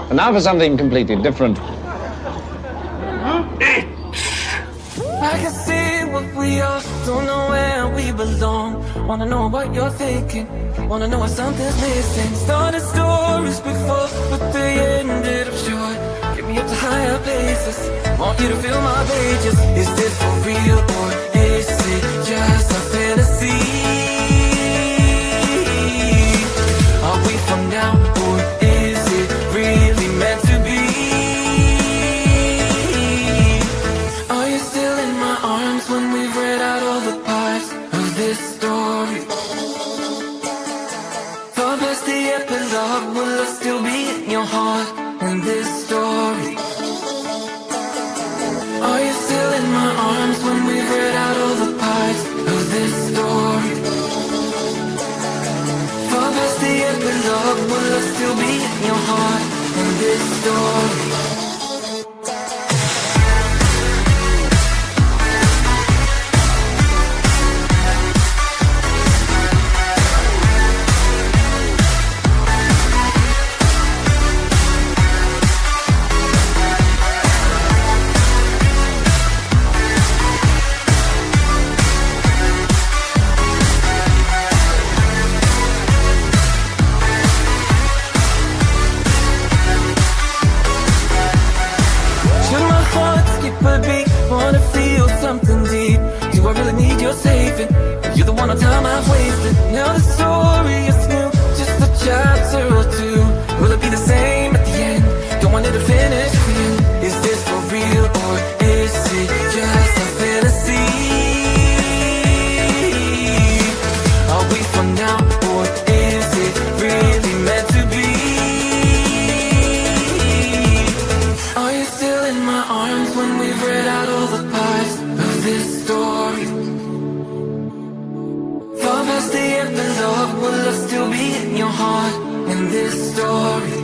And now for something completely different. I can see what we are, don't know where we belong. Wanna know what you're thinking, wanna know what something's missing. Started stories before, but they ended up short. Get me up to higher places, want you to fill my pages. Is this for real or is it just a fantasy? Are we from now or is it really meant to be? Are you still in my arms when we've read out all the parts of this story? For past the epilogue, will I still be in your heart in this story? Are you still in my arms when we've read out all the parts of this story? For past the epilogue, will I still be in your heart in this story? Wanna feel something deep. Do I really need your saving? You're the one on time I've wasted. Now the story is new, just a chapter or two. Will it be the same at the end? Don't want it to finish for you. Is this for real or is it just a fantasy? Are we for now or is it really meant to be? Are you still in my arms when we've read out all the parts of this story? Far past the epilogue, will I still be in your heart in this story?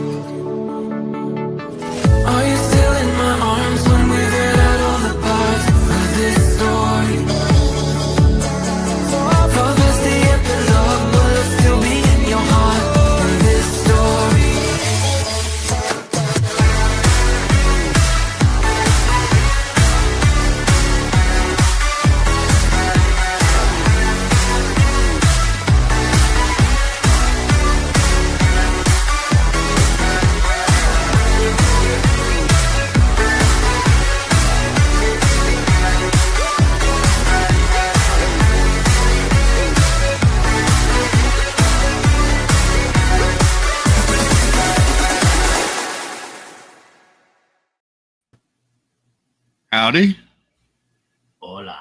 Are you still in my arms when we've read out all the parts of this story? Far past the epilogue, will I still be in your heart in this story? Howdy. Hola.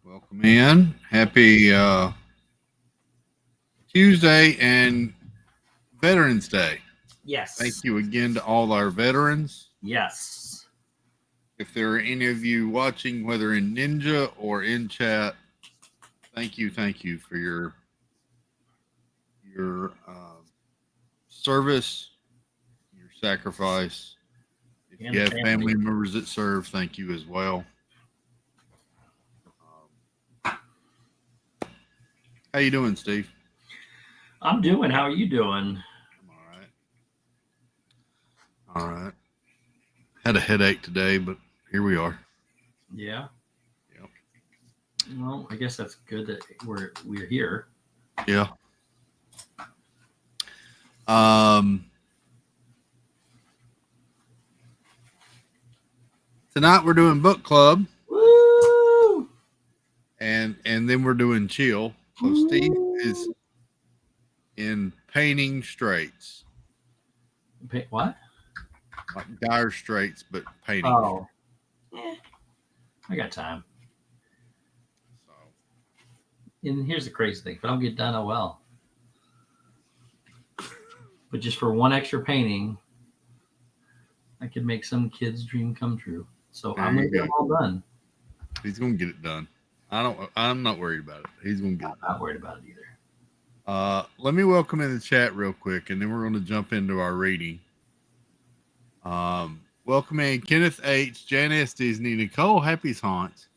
Welcome in. Happy Tuesday and Veterans Day. Yes. Thank you again to all our veterans. Yes. If there are any of you watching, whether in Ninja or in chat, thank you for your service, your sacrifice. If you have family members that serve, thank you as well. How you doing, Steve? I'm doing. How are you doing? I'm all right. Had a headache today, but here we are. Yeah. Yep. Well, I guess that's good that we're here. Yeah. Tonight we're doing book club. Woo! And then we're doing chill. So Woo! Steve is in painting straits. What? Like dire straits, but painting. Oh. Yeah. I got time. So. And here's the crazy thing. If I don't get done, oh well. But just for one extra painting, I could make some kid's dream come true. So I'm going to get them all done. He's going to get it done. I'm not worried about it. He's going to get it done. I'm not worried about it either. Let me welcome in the chat real quick, and then we're going to jump into our reading. Welcome in Kenneth H, Janice Disney, Nicole Happy's Haunt,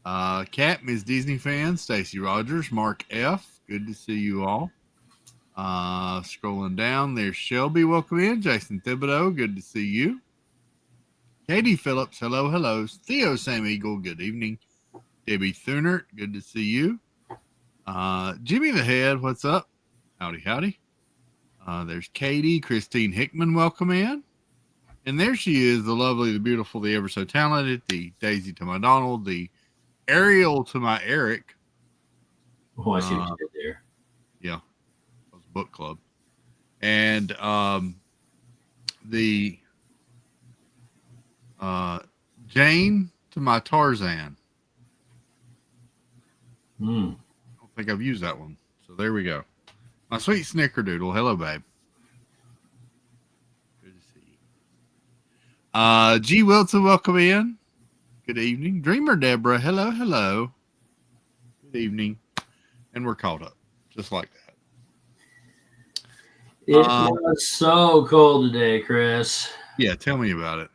Cat Miss Disney fan, Stacy Rogers, Mark F. Good to see you all. Scrolling down, there's Shelby. Welcome in. Jason Thibodeau, good to see you. Katie Phillips, hello, hello. Theo Sam Eagle, good evening. Debbie Thunert, good to see you. Jimmy the Head, what's up? Howdy, howdy. There's Katie. Christine Hickman, welcome in. And there she is, the lovely, the beautiful, the ever so talented, the Daisy to my Donald, the Ariel to my Eric. Oh, I see what you did there. Yeah, that was book club. And the Jane to my Tarzan. I don't think I've used that one. So there we go. My sweet snickerdoodle. Hello, babe. Good to see you. G. Wilson, welcome in. Good evening. Dreamer Deborah, hello, hello. Good evening. And we're caught up, just like that. It was so cold today, Chris. Yeah, tell me about it.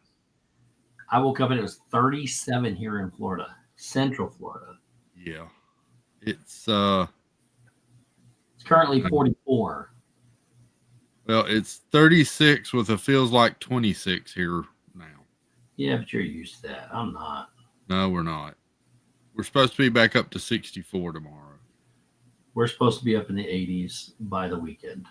I woke up and it was 37 here in Florida, Central Florida. Yeah. It's currently 44. Well, it's 36 with a feels like 26 here now. Yeah, but you're used to that. I'm not. No, we're not. We're supposed to be back up to 64 tomorrow. We're supposed to be up in the 80s by the weekend.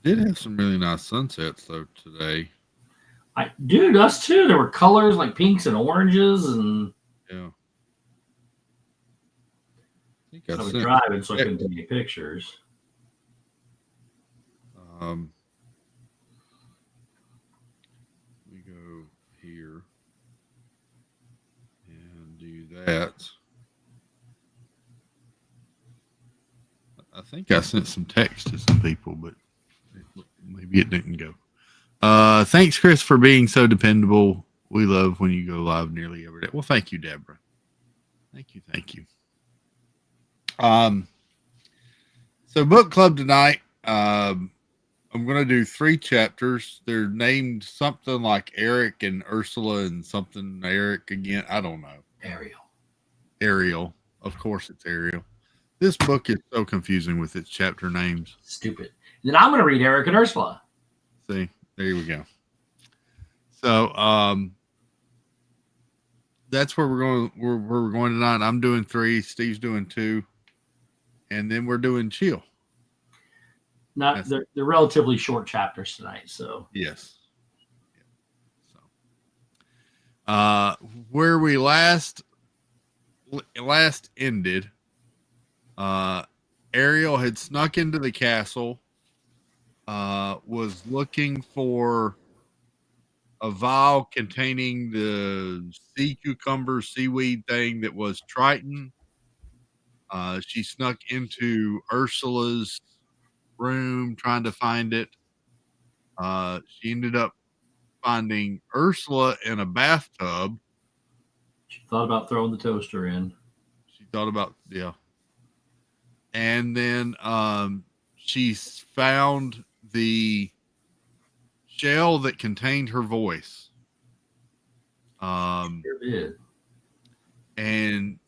Did have some really nice sunsets though today. Dude, us too. There were colors like pinks and oranges, and yeah. I was driving, so I couldn't take any pictures. We go here and do that. I think I sent some text to some people, but maybe it didn't go. Thanks, Chris, for being so dependable. We love when you go live nearly every day. Well, thank you, Deborah. Thank you. So book club tonight. I'm going to do 3 chapters. They're named something like Eric and Ursula and something Eric again. I don't know. Ariel. Of course it's Ariel. This book is so confusing with its chapter names. Stupid. Then I'm going to read Eric and Ursula. See, there we go. So, that's where we're going. Where we're going tonight. I'm doing 3. Steve's doing 2, and then we're doing chill. They're relatively short chapters tonight. So yes. So, where we last ended. Ariel had snuck into the castle, was looking for a vial containing the sea cucumber seaweed thing that was Triton. She snuck into Ursula's room trying to find it. She ended up finding Ursula in a bathtub. She thought about throwing the toaster in. Yeah. And then she found the shell that contained her voice. Sure did. And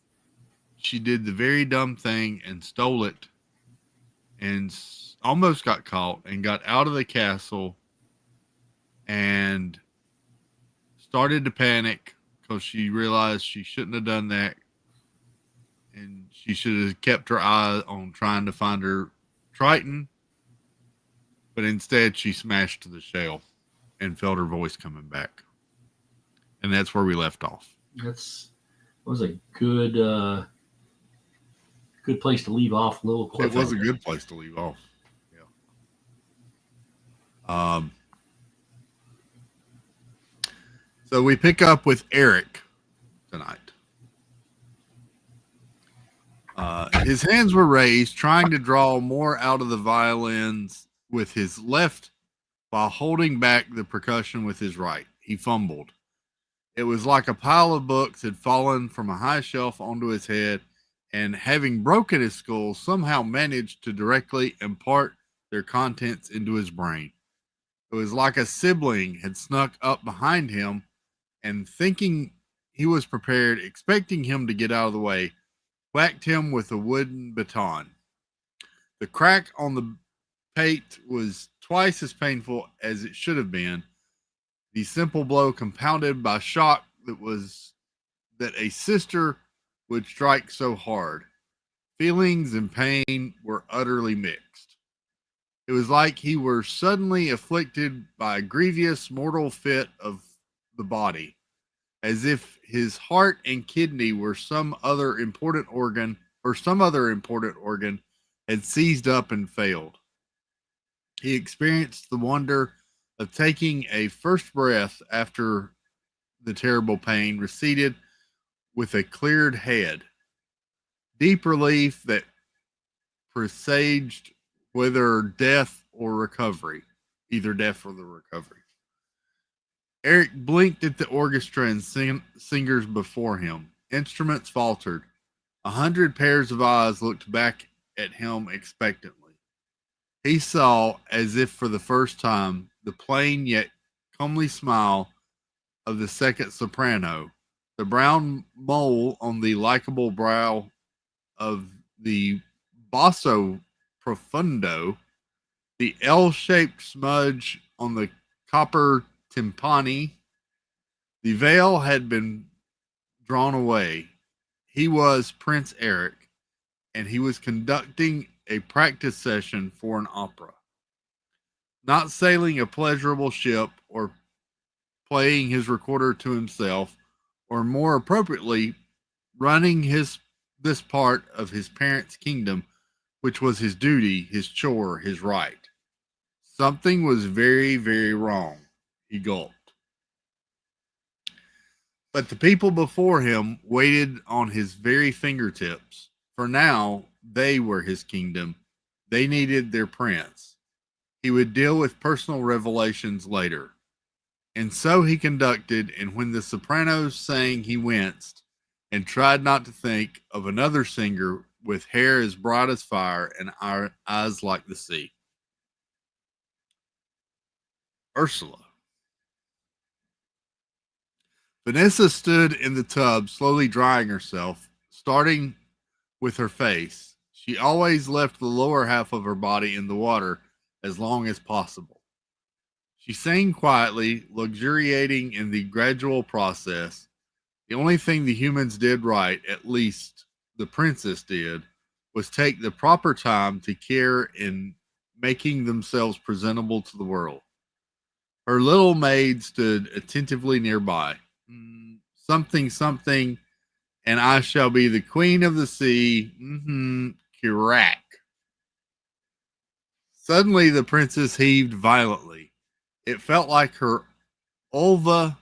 she did the very dumb thing and stole it and almost got caught and got out of the castle and started to panic because she realized she shouldn't have done that. And she should have kept her eye on trying to find her Triton. But instead, she smashed the shell and felt her voice coming back. And that's where we left off. That was a good place to leave off. It was a good place to leave off. Yeah. So we pick up with Eric tonight. His hands were raised, trying to draw more out of the violins with his left while holding back the percussion with his right. He fumbled. It was like a pile of books had fallen from a high shelf onto his head, and having broken his skull, somehow managed to directly impart their contents into his brain. It was like a sibling had snuck up behind him and thinking he was prepared, expecting him to get out of the way, whacked him with a wooden baton. The crack on the pate was twice as painful as it should have been. The simple blow compounded by shock that a sister would strike so hard. Feelings and pain were utterly mixed. It was like he were suddenly afflicted by a grievous mortal fit of the body, as if his heart and kidney were some other important organ had seized up and failed. He experienced the wonder of taking a first breath after the terrible pain receded with a cleared head. Deep relief that presaged whether death or recovery, either death or the recovery. Eric blinked at the orchestra and singers before him. Instruments faltered. 100 pairs of eyes looked back at him expectantly. He saw, as if for the first time, the plain yet comely smile of the second soprano, the brown mole on the likable brow of the basso profundo, the L-shaped smudge on the copper timpani. The veil had been drawn away. He was Prince Eric, and he was conducting a practice session for an opera. Not sailing a pleasurable ship or playing his recorder to himself, or more appropriately, running this part of his parents' kingdom, which was his duty, his chore, his right. Something was very, very wrong. He gulped. But the people before him waited on his very fingertips, for now they were his kingdom. They needed their prince. He would deal with personal revelations later. And so he conducted, and when the sopranos sang, he winced and tried not to think of another singer with hair as bright as fire and eyes like the sea. Ursula. Vanessa stood in the tub, slowly drying herself, starting with her face. She always left the lower half of her body in the water as long as possible. She sang quietly, luxuriating in the gradual process. The only thing the humans did right, at least the princess did, was take the proper time to care in making themselves presentable to the world. Her little maid stood attentively nearby. Something, something, and I shall be the queen of the sea. Kirak. Suddenly the princess heaved violently. It felt like her vulva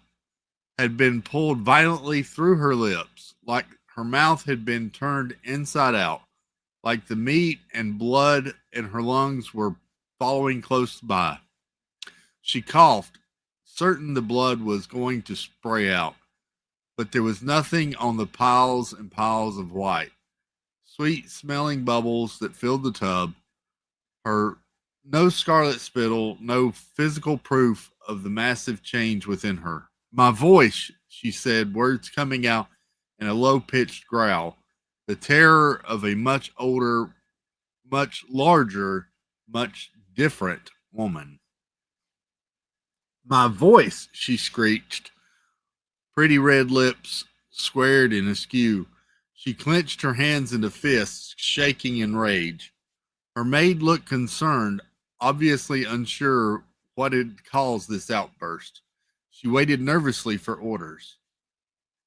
had been pulled violently through her lips, like her mouth had been turned inside out, like the meat and blood in her lungs were following close by. She coughed, certain the blood was going to spray out, but there was nothing on the piles and piles of white, sweet-smelling bubbles that filled the tub. No scarlet spittle, no physical proof of the massive change within her. My voice, she said, words coming out in a low-pitched growl, the terror of a much older, much larger, much different woman. My voice, she screeched, pretty red lips squared and askew. She clenched her hands into fists, shaking in rage. Her maid looked concerned, obviously unsure what had caused this outburst. She waited nervously for orders.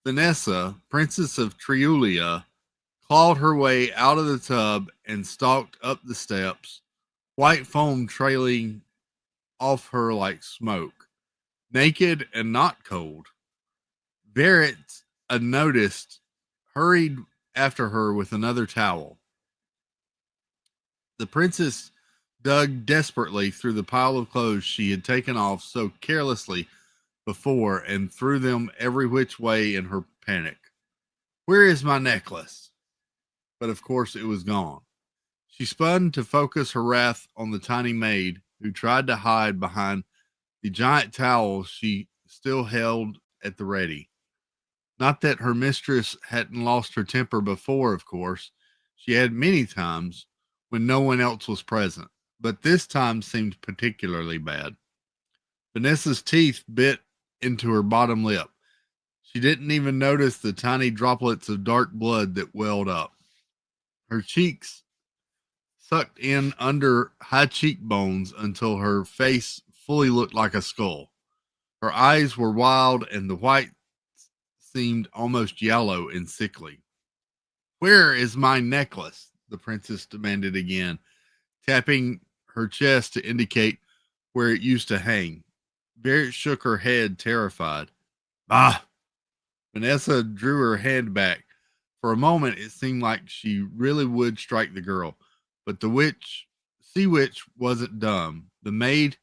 Vanessa, Princess of Triulia, clawed her way out of the tub and stalked up the steps, white foam trailing off her like smoke, naked and not cold. Barrett, unnoticed, hurried after her with another towel. The princess dug desperately through the pile of clothes she had taken off so carelessly before and threw them every which way in her panic. Where is my necklace? But of course it was gone. She spun to focus her wrath on the tiny maid who tried to hide behind the giant towel she still held at the ready. Not that her mistress hadn't lost her temper before, of course. She had many times when no one else was present, but this time seemed particularly bad. Vanessa's teeth bit into her bottom lip. She didn't even notice the tiny droplets of dark blood that welled up. Her cheeks sucked in under high cheekbones until her face fully looked like a skull. Her eyes were wild, and the white seemed almost yellow and sickly. Where is my necklace? The princess demanded again, tapping her chest to indicate where it used to hang. Barrett shook her head, terrified. Ah! Vanessa drew her hand back. For a moment, it seemed like she really would strike the girl, but the sea witch, wasn't dumb. The maid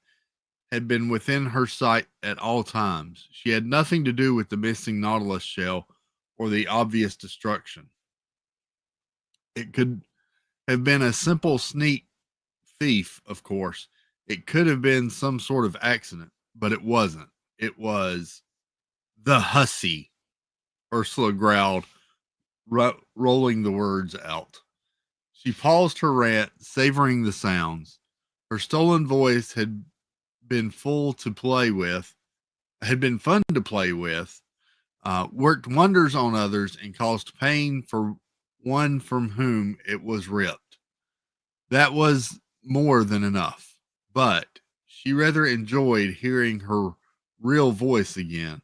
had been within her sight at all times. She had nothing to do with the missing Nautilus shell or the obvious destruction. It could have been a simple sneak thief, of course. It could have been some sort of accident, but it wasn't. It was the hussy, Ursula growled, rolling the words out. She paused her rant, savoring the sounds. Her stolen voice been full to play with, had been fun to play with, worked wonders on others, and caused pain for one from whom it was ripped. That was more than enough, but she rather enjoyed hearing her real voice again.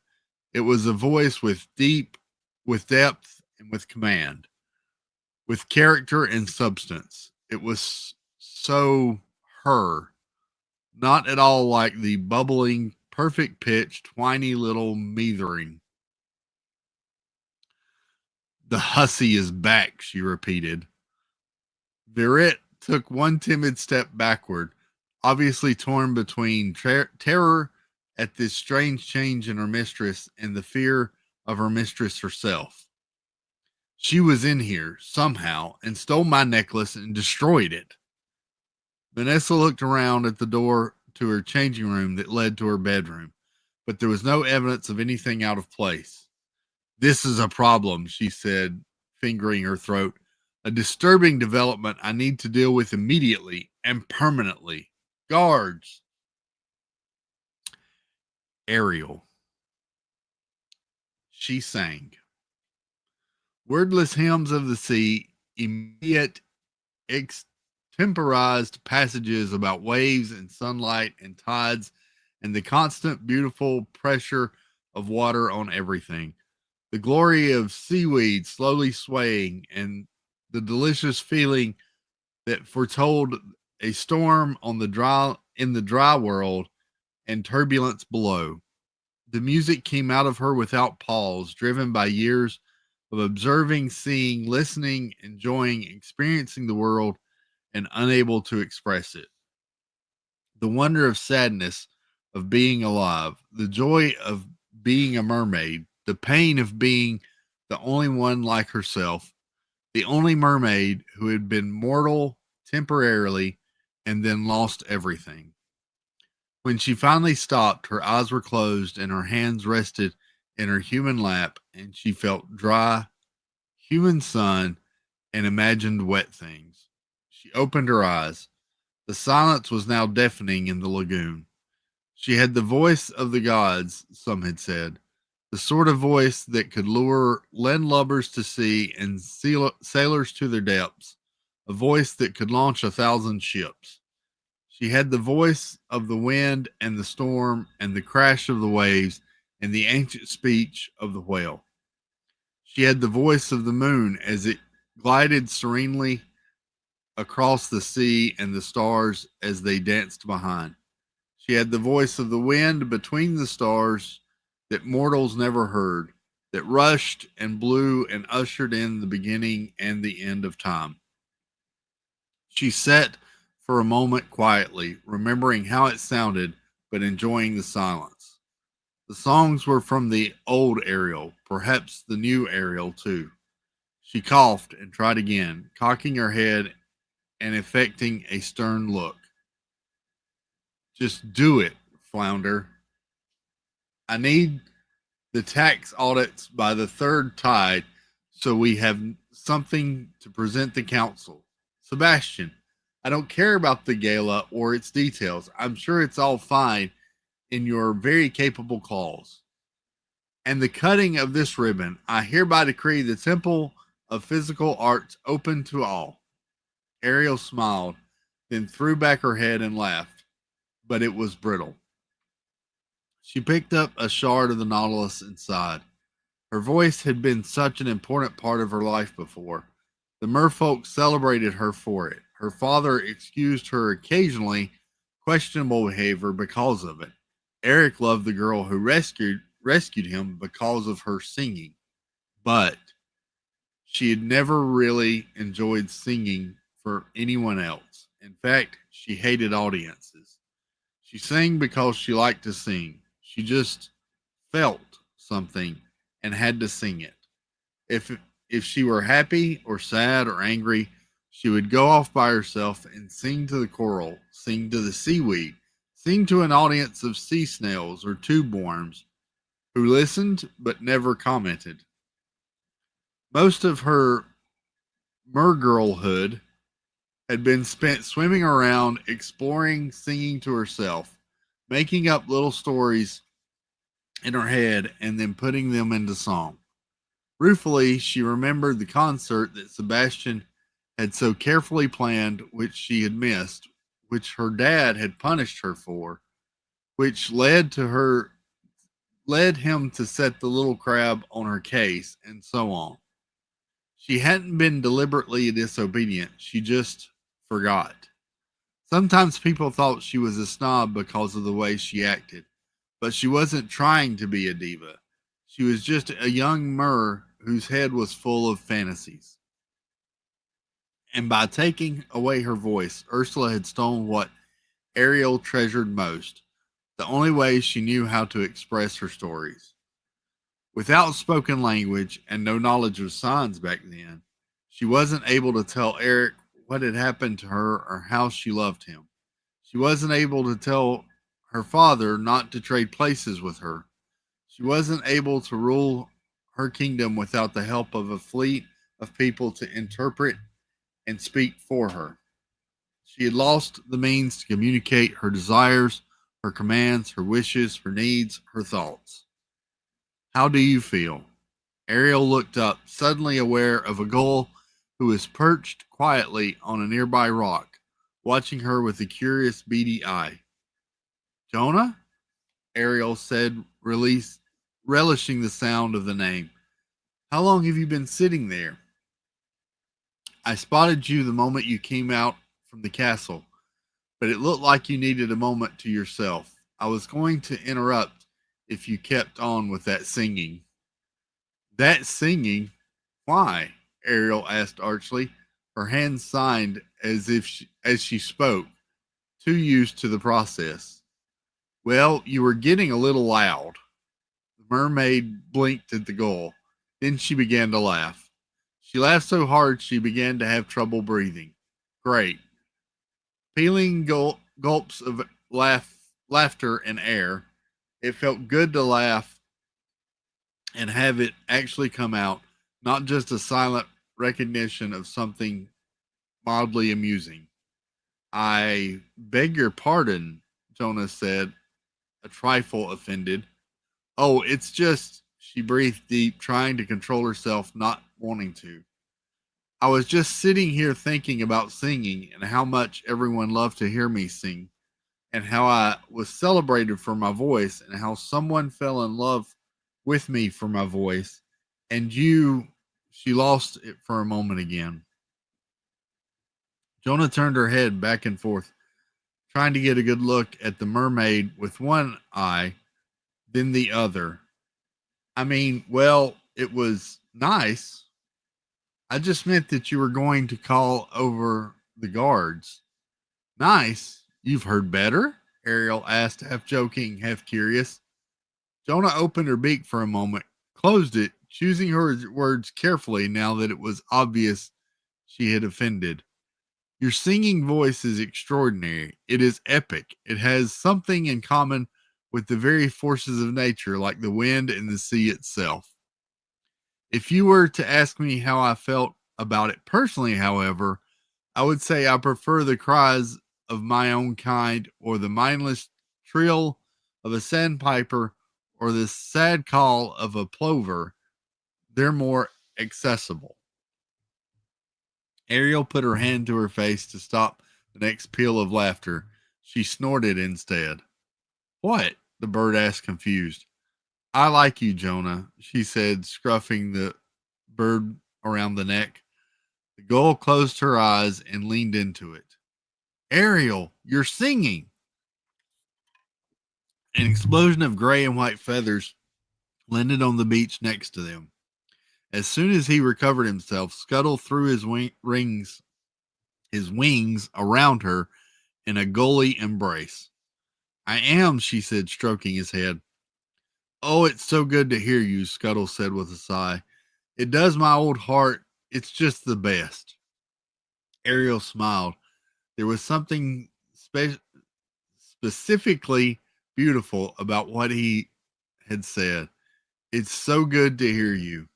It was a voice with depth, and with command, with character and substance. It was so her, not at all like the bubbling, perfect pitched, whiny little meathering. The hussy is back, she repeated. Viret took one timid step backward, obviously torn between terror at this strange change in her mistress and the fear of her mistress herself. She was in here somehow and stole my necklace and destroyed it. Vanessa looked around at the door to her changing room that led to her bedroom, but there was no evidence of anything out of place. This is a problem, she said, fingering her throat. A disturbing development I need to deal with immediately and permanently. Guards. Ariel. She sang. Wordless hymns of the sea, immediate extemporized passages about waves and sunlight and tides and the constant beautiful pressure of water on everything. The glory of seaweed slowly swaying and the delicious feeling that foretold a storm on in the dry world and turbulence below. The music came out of her without pause, driven by years of observing, seeing, listening, enjoying, experiencing the world, and unable to express it. The wonder of sadness of being alive, the joy of being a mermaid, the pain of being the only one like herself, the only mermaid who had been mortal temporarily and then lost everything. When she finally stopped, her eyes were closed and her hands rested in her human lap, and she felt dry, human sun and imagined wet things. She opened her eyes. The silence was now deafening in the lagoon. She had the voice of the gods, some had said, the sort of voice that could lure landlubbers to sea and sailors to their depths, a voice that could launch 1,000 ships. She had the voice of the wind and the storm and the crash of the waves and the ancient speech of the whale. She had the voice of the moon as it glided serenely across the sea and the stars as they danced behind. She had the voice of the wind between the stars that mortals never heard, that rushed and blew and ushered in the beginning and the end of time. She sat for a moment quietly, remembering how it sounded, but enjoying the silence. The songs were from the old Ariel, perhaps the new Ariel too. She coughed and tried again, cocking her head and affecting a stern look. Just do it, Flounder. I need the tax audits by the third tide, so we have something to present the council. Sebastian, I don't care about the gala or its details. I'm sure it's all fine in your very capable claws. And the cutting of this ribbon, I hereby decree the Temple of Physical Arts open to all. Ariel smiled, then threw back her head and laughed, but it was brittle. She picked up a shard of the Nautilus and sighed. Her voice had been such an important part of her life before. The merfolk celebrated her for it. Her father excused her occasionally questionable behavior because of it. Eric loved the girl who rescued him because of her singing, but she had never really enjoyed singing for anyone else. In fact, she hated audiences. She sang because she liked to sing. She just felt something and had to sing it. If if she were happy or sad or angry, she would go off by herself and sing to the coral, sing to the seaweed, sing to an audience of sea snails or tube worms who listened but never commented. Most of her mergirlhood had been spent swimming around, exploring, singing to herself, making up little stories in her head and then putting them into song. Ruefully, she remembered the concert that Sebastian had so carefully planned, which she had missed, which her dad had punished her for, which led him to set the little crab on her case, and so on. She hadn't been deliberately disobedient, she just forgot. Sometimes people thought she was a snob because of the way she acted, but she wasn't trying to be a diva. She was just a young mer whose head was full of fantasies. And by taking away her voice, Ursula had stolen what Ariel treasured most, the only way she knew how to express her stories. Without spoken language and no knowledge of signs back then, she wasn't able to tell Eric what had happened to her or how she loved him. She wasn't able to tell her father not to trade places with her. She wasn't able to rule her kingdom without the help of a fleet of people to interpret and speak for her. She had lost the means to communicate her desires, her commands, her wishes, her needs, her thoughts. How do you feel? Ariel looked up, suddenly aware of a gull who was perched quietly on a nearby rock, watching her with a curious, beady eye. Jonah? Ariel said, relishing the sound of the name. How long have you been sitting there? I spotted you the moment you came out from the castle, but it looked like you needed a moment to yourself. I was going to interrupt if you kept on with that singing. That singing? Why? Ariel asked archly, her hands signed as she spoke, too used to the process. Well, you were getting a little loud. The mermaid blinked at the gull. Then she began to laugh. She laughed so hard she began to have trouble breathing. Great. Peeling gulps of laughter and air. It felt good to laugh and have it actually come out, not just a silent recognition of something mildly amusing. I beg your pardon, Jonas said, a trifle offended. Oh, it's just, she breathed deep, trying to control herself, not wanting to. I was just sitting here thinking about singing and how much everyone loved to hear me sing, and how I was celebrated for my voice, and how someone fell in love with me for my voice. And you, she lost it for a moment again. Jonah turned her head back and forth, trying to get a good look at the mermaid with one eye, then the other. I mean, well, it was nice. I just meant that you were going to call over the guards. Nice. You've heard better? Ariel asked, half joking, half curious. Jonah opened her beak for a moment, closed it, choosing her words carefully now that it was obvious she had offended. Your singing voice is extraordinary. It is epic. It has something in common with the very forces of nature, like the wind and the sea itself. If you were to ask me how I felt about it personally, however, I would say I prefer the cries of my own kind, or the mindless trill of a sandpiper, or the sad call of a plover. They're more accessible. Ariel put her hand to her face to stop the next peal of laughter. She snorted instead. What? The bird asked, confused. I like you, Jonah, she said, scruffing the bird around the neck. The gull closed her eyes and leaned into it. Ariel, you're singing. An explosion of gray and white feathers landed on the beach next to them. As soon as he recovered himself, Scuttle threw his wings around her in a gully embrace. I am, she said, stroking his head. Oh, it's so good to hear you, Scuttle said with a sigh. It does my old heart. It's just the best. Ariel smiled. There was something specifically beautiful about what he had said. It's so good to hear you.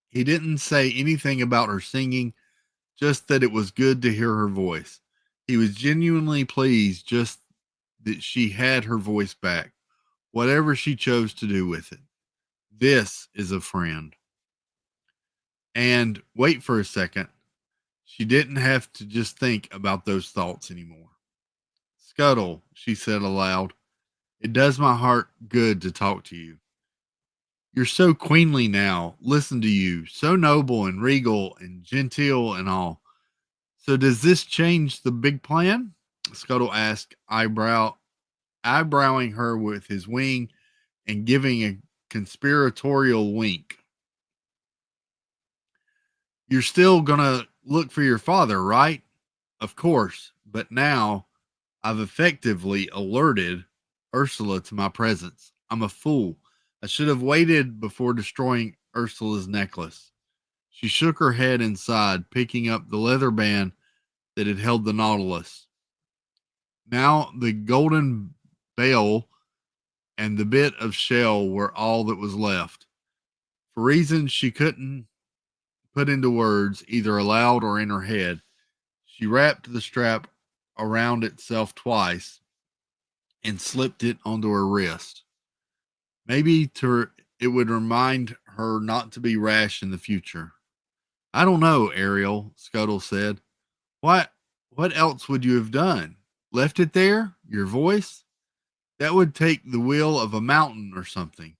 He didn't say anything about her singing, just that it was good to hear her voice. He was genuinely pleased just that she had her voice back, whatever she chose to do with it. This is a friend. And wait for a second. She didn't have to just think about those thoughts anymore. Scuttle, she said aloud, it does my heart good to talk to you. You're so queenly now. Listen to you, so noble and regal and genteel and all. So does this change the big plan? Scuttle asked, eyebrowing her with his wing and giving a conspiratorial wink. You're still gonna look for your father, right? Of course, but now I've effectively alerted Ursula to my presence. I'm a fool. I should have waited before destroying Ursula's necklace. She shook her head and sighed, picking up the leather band that had held the Nautilus. Now the golden bale and the bit of shell were all that was left. For reasons she couldn't put into words, either aloud or in her head, she wrapped the strap around itself twice and slipped it onto her wrist. Maybe it would remind her not to be rash in the future. I don't know, Ariel, Scuttle said. What else would you have done? Left it there? Your voice? That would take the will of a mountain or something.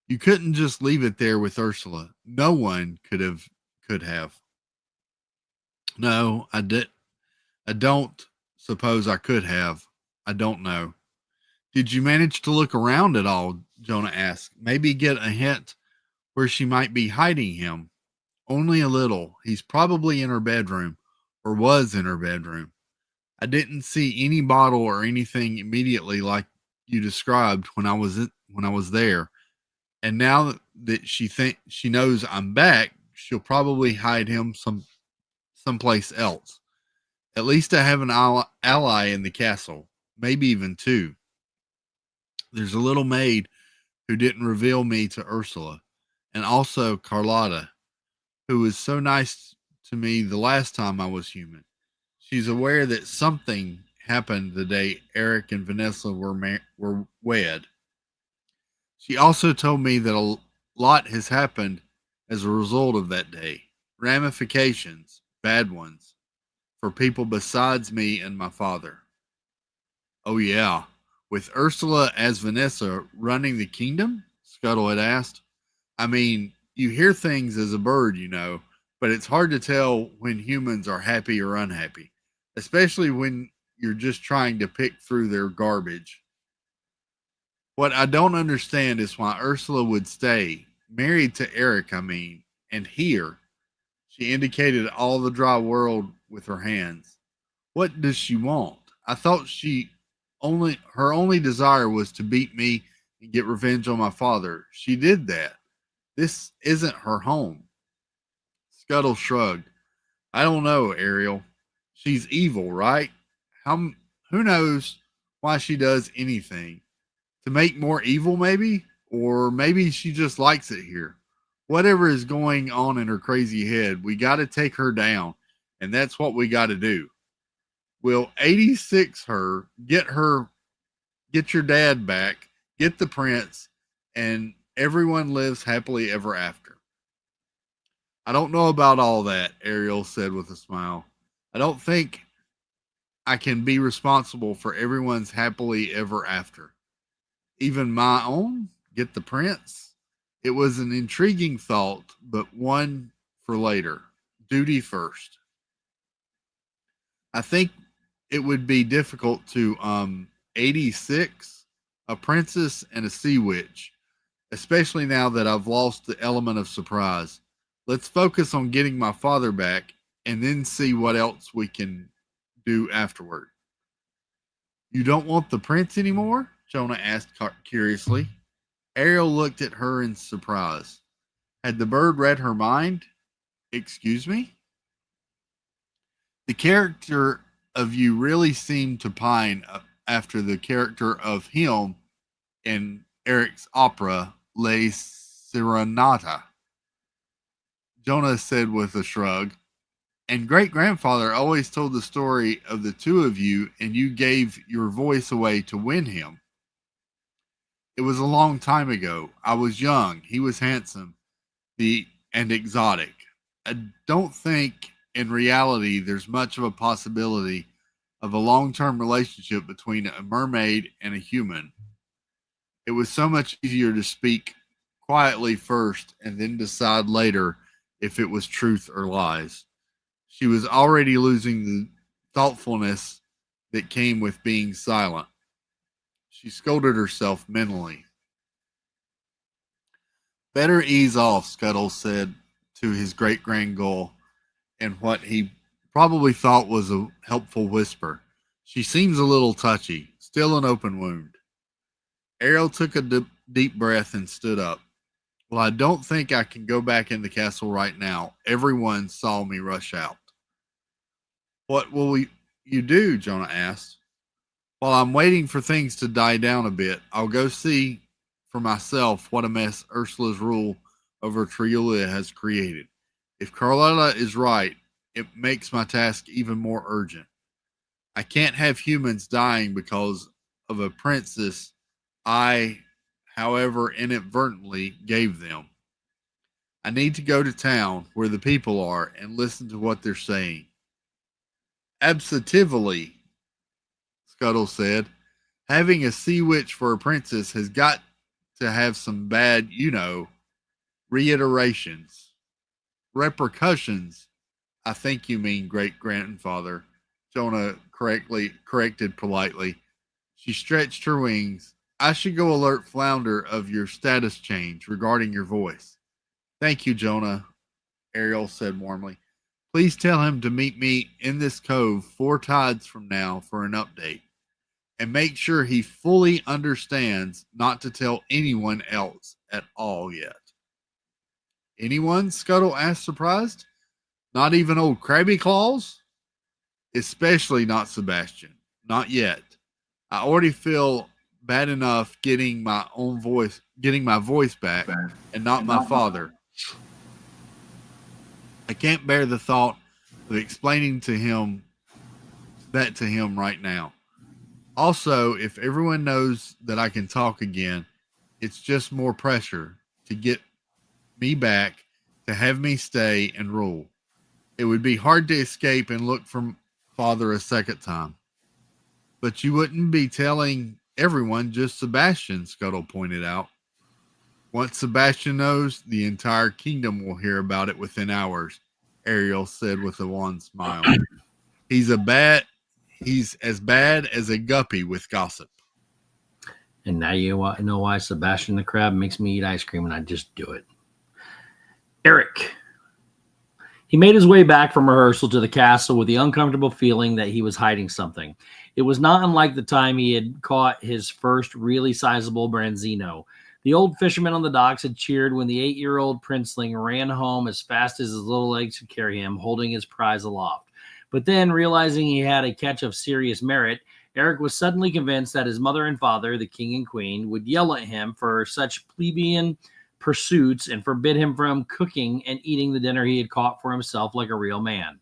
You couldn't just leave it there with Ursula. No one could have. No, I did. I don't suppose I could have. I don't know. Did you manage to look around at all? Jonah asked. Maybe get a hint where she might be hiding him. Only a little. He's probably in her bedroom, or was in her bedroom. I didn't see any bottle or anything immediately like you described when I was there. And now that she knows I'm back, she'll probably hide him someplace else. At least I have an ally in the castle, maybe even two. There's a little maid who didn't reveal me to Ursula, and also Carlotta, who was so nice to me the last time I was human. She's aware that something happened the day Eric and Vanessa were wed. She also told me that a lot has happened as a result of that day. Ramifications, bad ones, for people besides me and my father. Oh, yeah. With Ursula as Vanessa running the kingdom? Scuttle had asked. I mean, you hear things as a bird, but it's hard to tell when humans are happy or unhappy, especially when you're just trying to pick through their garbage. What I don't understand is why Ursula would stay, married to Eric, and here. She indicated all the dry world with her hands. What does she want? I thought her only desire was to beat me and get revenge on my father. She did that. This isn't her home. Scuttle shrugged. I don't know, Ariel. She's evil, right? Who knows why she does anything? To make more evil, maybe? Or maybe she just likes it here. Whatever is going on in her crazy head, we got to take her down. And that's what we got to do. We'll 86 her, get your dad back, get the prince, and everyone lives happily ever after. I don't know about all that, Ariel said with a smile. I don't think I can be responsible for everyone's happily ever after. Even my own? Get the prince? It was an intriguing thought, but one for later. Duty first. I think it would be difficult to 86 a princess and a sea witch, especially now that I've lost the element of surprise. Let's focus on getting my father back and then see what else we can do afterward. You don't want the prince anymore? Jonah asked curiously. Ariel looked at her in surprise. Had the bird read her mind? Excuse me? The character of you really seemed to pine after the character of him in Eric's opera, La Serenata. Jonah said with a shrug. And great-grandfather always told the story of the two of you, and you gave your voice away to win him. It was a long time ago. I was young. He was handsome and exotic. I don't think in reality there's much of a possibility of a long-term relationship between a mermaid and a human. It was so much easier to speak quietly first and then decide later if it was truth or lies. She was already losing the thoughtfulness that came with being silent. She scolded herself mentally. Better ease off, Scuttle said to his great-grand gull in what he probably thought was a helpful whisper. She seems a little touchy, still an open wound. Ariel took a deep breath and stood up. Well, I don't think I can go back in the castle right now. Everyone saw me rush out. What will you do? Jonah asked. While I'm waiting for things to die down a bit, I'll go see for myself what a mess Ursula's rule over Triulia has created. If Carlotta is right, it makes my task even more urgent. I can't have humans dying because of a princess I, however, inadvertently gave them. I need to go to town where the people are and listen to what they're saying. Absolutely, Scuttle said. Having a sea witch for a princess has got to have some bad, repercussions. I think you mean great-grandfather, Jonah corrected politely. She stretched her wings. I should go alert Flounder of your status change regarding your voice. Thank you, Jonah, Ariel said warmly. Please tell him to meet me in this cove 4 tides from now for an update. And make sure he fully understands not to tell anyone else at all yet. Anyone? Scuttle asked, surprised. Not even old Krabby Claus? Especially not Sebastian. Not yet. I already feel bad enough getting my voice back and not my father. I can't bear the thought of explaining to him right now. Also, if everyone knows that I can talk again, it's just more pressure to get me back, to have me stay and rule. It would be hard to escape and look for father a second time. But you wouldn't be telling everyone, just Sebastian, Scuttle pointed out. Once Sebastian knows, the entire kingdom will hear about it within hours, Ariel said with a wan smile. He's as bad as a guppy with gossip. And now you know why Sebastian the Crab makes me eat ice cream, and I just do it. Eric. He made his way back from rehearsal to the castle with the uncomfortable feeling that he was hiding something. It was not unlike the time he had caught his first really sizable branzino. The old fisherman on the docks had cheered when the 8-year-old princeling ran home as fast as his little legs could carry him, holding his prize aloft. But then, realizing he had a catch of serious merit, Eric was suddenly convinced that his mother and father, the king and queen, would yell at him for such plebeian pursuits and forbid him from cooking and eating the dinner he had caught for himself like a real man.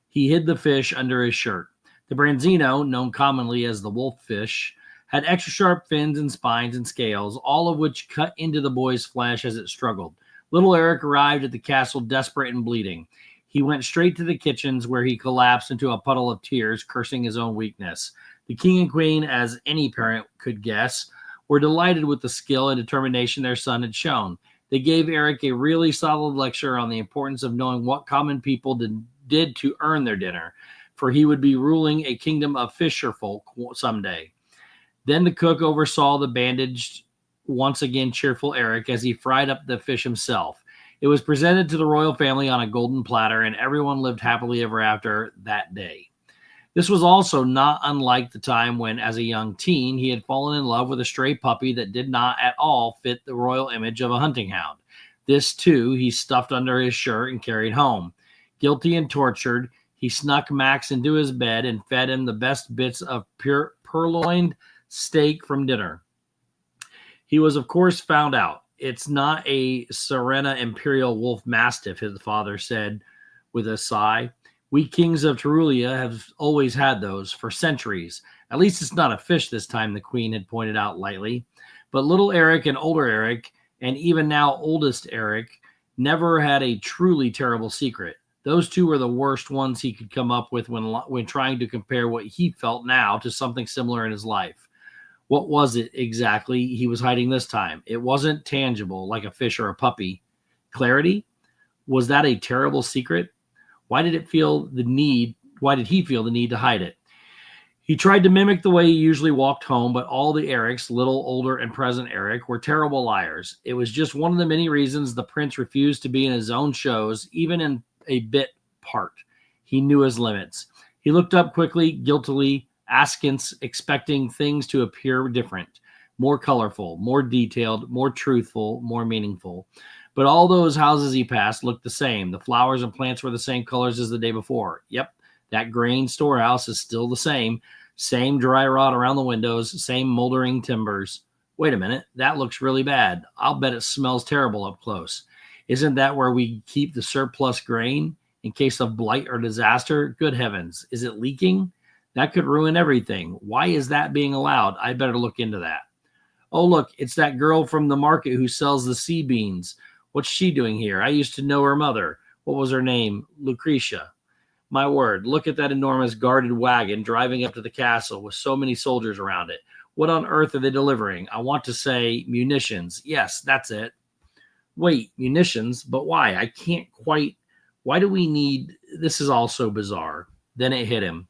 He hid the fish under his shirt. The branzino, known commonly as the wolf fish, had extra sharp fins and spines and scales, all of which cut into the boy's flesh as it struggled. Little Eric arrived at the castle desperate and bleeding. He went straight to the kitchens where he collapsed into a puddle of tears, cursing his own weakness. The king and queen, as any parent could guess, were delighted with the skill and determination their son had shown. They gave Eric a really solid lecture on the importance of knowing what common people did to earn their dinner, for he would be ruling a kingdom of fisher folk someday. Then the cook oversaw the bandaged, once again cheerful Eric as he fried up the fish himself. It was presented to the royal family on a golden platter, and everyone lived happily ever after that day. This was also not unlike the time when, as a young teen, he had fallen in love with a stray puppy that did not at all fit the royal image of a hunting hound. This, too, he stuffed under his shirt and carried home. Guilty and tortured, he snuck Max into his bed and fed him the best bits of purloined steak from dinner. He was, of course, found out. It's not a Serena Imperial Wolf Mastiff, his father said with a sigh. We kings of Terulia have always had those for centuries. At least it's not a fish this time, the queen had pointed out lightly. But little Eric and older Eric, and even now oldest Eric, never had a truly terrible secret. Those two were the worst ones he could come up with when trying to compare what he felt now to something similar in his life. What was it exactly he was hiding this time? It wasn't tangible, like a fish or a puppy. Clarity? Was that a terrible secret? Why did he feel the need to hide it? He tried to mimic the way he usually walked home, but all the Erics, little, older, and present Eric, were terrible liars. It was just one of the many reasons the prince refused to be in his own shows, even in a bit part. He knew his limits. He looked up quickly, guiltily, askance, expecting things to appear different, more colorful, more detailed, more truthful, more meaningful. But all those houses he passed looked the same. The flowers and plants were the same colors as the day before. Yep, that grain storehouse is still the same. Same dry rot around the windows, same moldering timbers. Wait a minute, that looks really bad. I'll bet it smells terrible up close. Isn't that where we keep the surplus grain in case of blight or disaster? Good heavens, is it leaking? That could ruin everything. Why is that being allowed? I better look into that. Oh, look, it's that girl from the market who sells the sea beans. What's she doing here? I used to know her mother. What was her name? Lucretia. My word, look at that enormous guarded wagon driving up to the castle with so many soldiers around it. What on earth are they delivering? I want to say munitions. Yes, that's it. Wait, munitions? But why? I can't quite. Why do we need? This is all so bizarre. Then it hit him.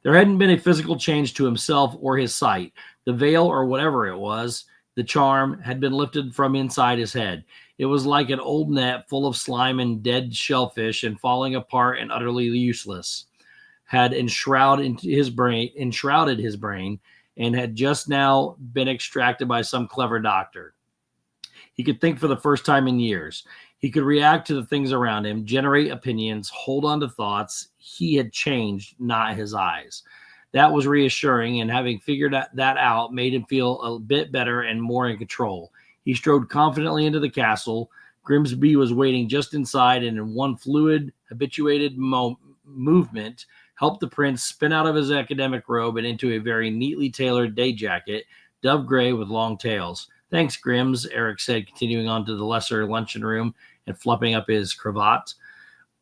There hadn't been a physical change to himself or his sight. The veil, or whatever it was, the charm, had been lifted from inside his head. It was like an old net full of slime and dead shellfish and falling apart and utterly useless. Had enshrouded his brain and had just now been extracted by some clever doctor. He could think for the first time in years. He could react to the things around him, generate opinions, hold on to thoughts. He had changed, not his eyes. That was reassuring, and having figured that out made him feel a bit better and more in control. He strode confidently into the castle. Grimsby was waiting just inside, and in one fluid, habituated movement, helped the prince spin out of his academic robe and into a very neatly tailored day jacket, dove gray with long tails. Thanks, Grims, Eric said, continuing on to the lesser luncheon room and fluffing up his cravat.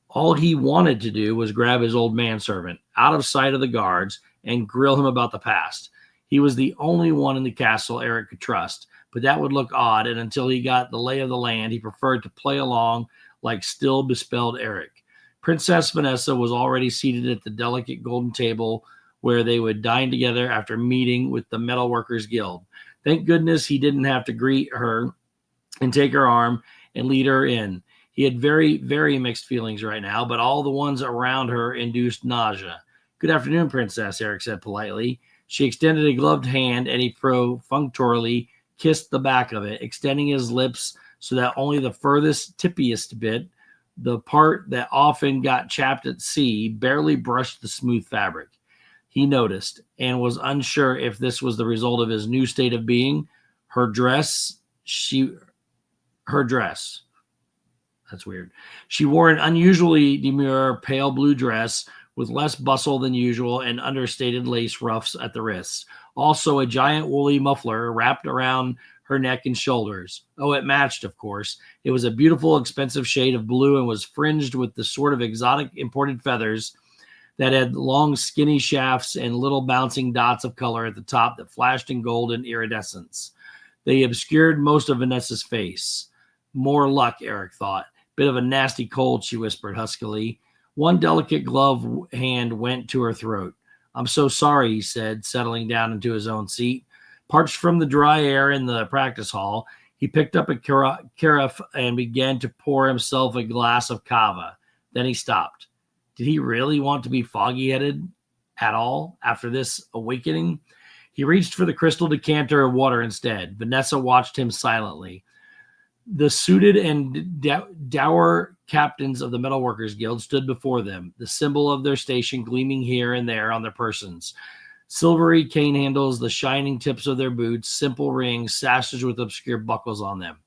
All he wanted to do was grab his old manservant out of sight of the guards and grill him about the past. He was the only one in the castle Eric could trust, but that would look odd, and until he got the lay of the land, he preferred to play along like still bespelled Eric. Princess Vanessa was already seated at the delicate golden table where they would dine together after meeting with the Metalworkers Guild. Thank goodness he didn't have to greet her and take her arm and lead her in. He had very, very mixed feelings right now, but all the ones around her induced nausea. Good afternoon, Princess, Eric said politely. She extended a gloved hand, and he perfunctorily kissed the back of it, extending his lips so that only the furthest, tippiest bit, the part that often got chapped at sea, barely brushed the smooth fabric. he noticed and was unsure if this was the result of his new state of being. Her dress. That's weird. She wore an unusually demure pale blue dress with less bustle than usual and understated lace ruffs at the wrists. Also, a giant woolly muffler wrapped around her neck and shoulders. Oh, it matched, of course. It was a beautiful, expensive shade of blue and was fringed with the sort of exotic imported feathers that had long, skinny shafts and little bouncing dots of color at the top that flashed in gold and iridescence. They obscured most of Vanessa's face. More luck, Eric thought. Bit of a nasty cold, she whispered huskily. One delicate glove hand went to her throat. I'm so sorry, he said, settling down into his own seat. Parched from the dry air in the practice hall, he picked up a carafe and began to pour himself a glass of cava. Then he stopped. Did he really want to be foggy-headed at all after this awakening? He reached for the crystal decanter of water instead. Vanessa watched him silently. The suited and dour captains of the Metalworkers Guild stood before them, the symbol of their station gleaming here and there on their persons. Silvery cane handles, the shining tips of their boots, simple rings, sashes with obscure buckles on them.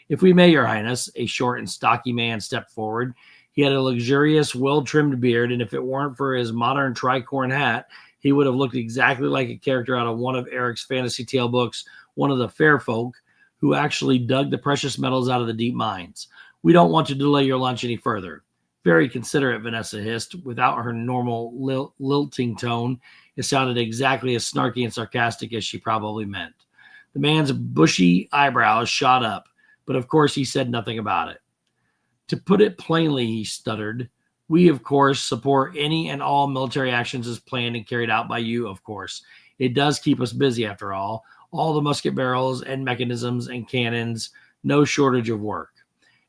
If we may, Your Highness, a short and stocky man stepped forward. He had a luxurious, well-trimmed beard, and if it weren't for his modern tricorn hat, he would have looked exactly like a character out of one of Eric's fantasy tale books, one of the fair folk who actually dug the precious metals out of the deep mines. We don't want to delay your lunch any further. Very considerate, Vanessa hissed. Without her normal lilting tone, it sounded exactly as snarky and sarcastic as she probably meant. The man's bushy eyebrows shot up, but of course he said nothing about it. To put it plainly, he stuttered, we, of course, support any and all military actions as planned and carried out by you, of course. It does keep us busy, after all. All the musket barrels and mechanisms and cannons, no shortage of work.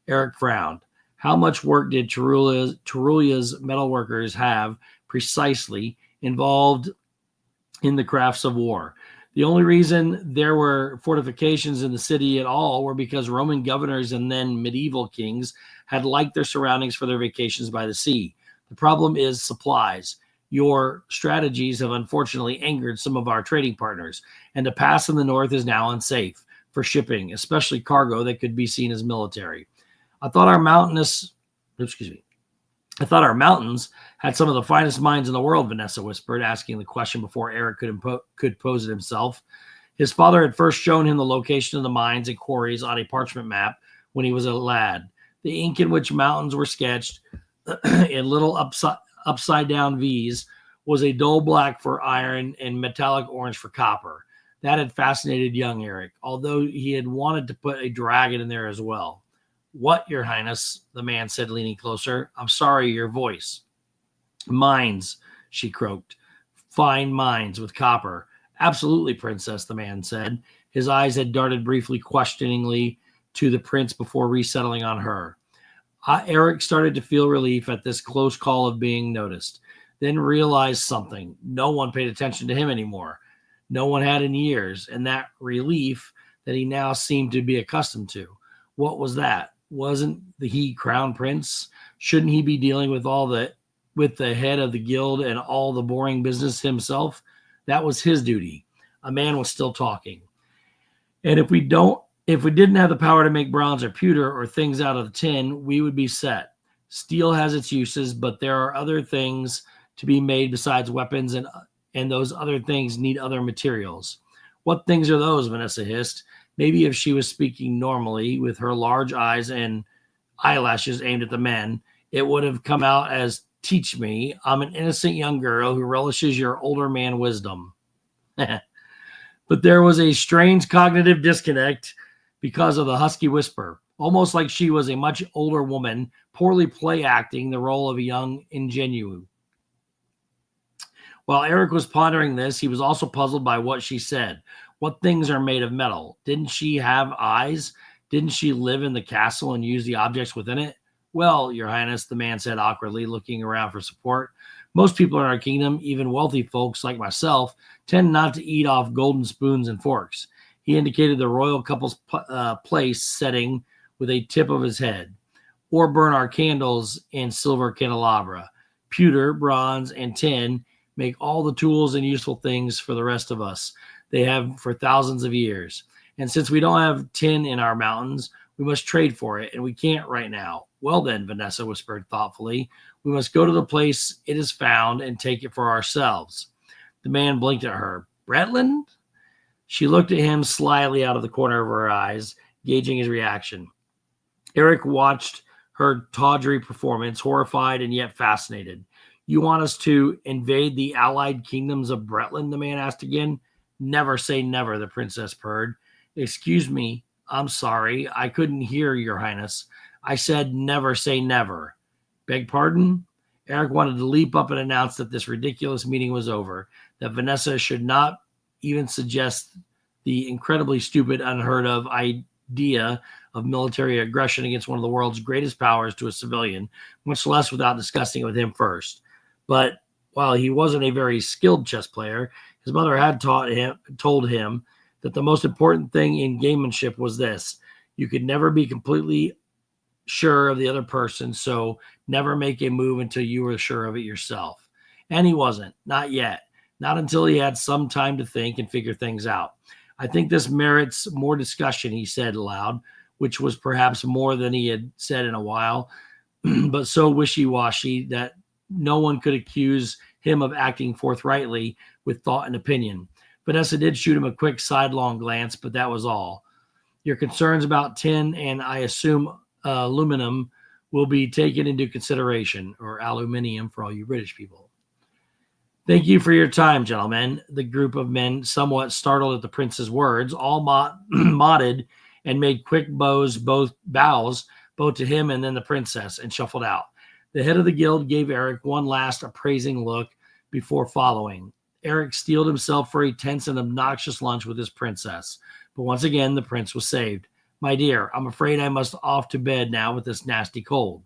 Eric frowned. How much work did Terulia's metalworkers have precisely involved in the crafts of war? The only reason there were fortifications in the city at all were because Roman governors and then medieval kings had liked their surroundings for their vacations by the sea. The problem is supplies. Your strategies have unfortunately angered some of our trading partners, and the pass in the north is now unsafe for shipping, especially cargo that could be seen as military. I thought our mountains had some of the finest mines in the world, Vanessa whispered, asking the question before Eric could pose it himself. His father had first shown him the location of the mines and quarries on a parchment map when he was a lad. The ink in which mountains were sketched in little upside-down V's was a dull black for iron and metallic orange for copper. That had fascinated young Eric, although he had wanted to put a dragon in there as well. What, Your Highness? The man said, leaning closer. I'm sorry, your voice. Mines, she croaked. Fine mines with copper. Absolutely, Princess, the man said. His eyes had darted briefly questioningly to the prince before resettling on her. Eric started to feel relief at this close call of being noticed, then realized something. No one paid attention to him anymore. No one had in years, and that relief that he now seemed to be accustomed to. What was that? Wasn't he crown prince? Shouldn't he be dealing with the head of the guild and all the boring business himself? That was his duty. A man was still talking. And if we didn't have the power to make bronze or pewter or things out of the tin, we would be set. Steel has its uses, but there are other things to be made besides weapons, and those other things need other materials. What things are those? Vanessa hissed. Maybe if she was speaking normally with her large eyes and eyelashes aimed at the men, it would have come out as, teach me. I'm an innocent young girl who relishes your older man wisdom. But there was a strange cognitive disconnect because of the husky whisper, almost like she was a much older woman, poorly play acting the role of a young ingenue. While Eric was pondering this, he was also puzzled by what she said. What things are made of metal? Didn't she have eyes? Didn't she live in the castle and use the objects within it? Well, Your Highness, the man said awkwardly, looking around for support. Most people in our kingdom, even wealthy folks like myself, tend not to eat off golden spoons and forks. He indicated the royal couple's place setting with a tip of his head, or burn our candles in silver candelabra. Pewter, bronze, and tin make all the tools and useful things for the rest of us. They have for thousands of years. And since we don't have tin in our mountains, we must trade for it, and we can't right now. Well then, Vanessa whispered thoughtfully, we must go to the place it is found and take it for ourselves. The man blinked at her. Bretland? She looked at him slyly out of the corner of her eyes, gauging his reaction. Eric watched her tawdry performance, horrified and yet fascinated. You want us to invade the allied kingdoms of Bretland? The man asked again. Never say never, the princess purred. Excuse me, I'm sorry. I couldn't hear, Your Highness. I said never say never. Beg pardon? Eric wanted to leap up and announce that this ridiculous meeting was over, that Vanessa should not even suggest the incredibly stupid, unheard of idea of military aggression against one of the world's greatest powers to a civilian, much less without discussing it with him first. But while he wasn't a very skilled chess player, his mother had told him that the most important thing in gamemanship was this: you could never be completely sure of the other person, so never make a move until you were sure of it yourself. And he wasn't, not yet, not until he had some time to think and figure things out. I think this merits more discussion, he said aloud, which was perhaps more than he had said in a while, but so wishy-washy that no one could accuse him of acting forthrightly with thought and opinion. Vanessa did shoot him a quick sidelong glance, but that was all. Your concerns about tin and I assume aluminum will be taken into consideration, or aluminium for all you British people. Thank you for your time, gentlemen. The group of men, somewhat startled at the prince's words, all nodded and made quick bows both to him and then the princess, and shuffled out. The head of the guild gave Eric one last appraising look before following. Eric steeled himself for a tense and obnoxious lunch with his princess. But once again, the prince was saved. My dear, I'm afraid I must off to bed now with this nasty cold.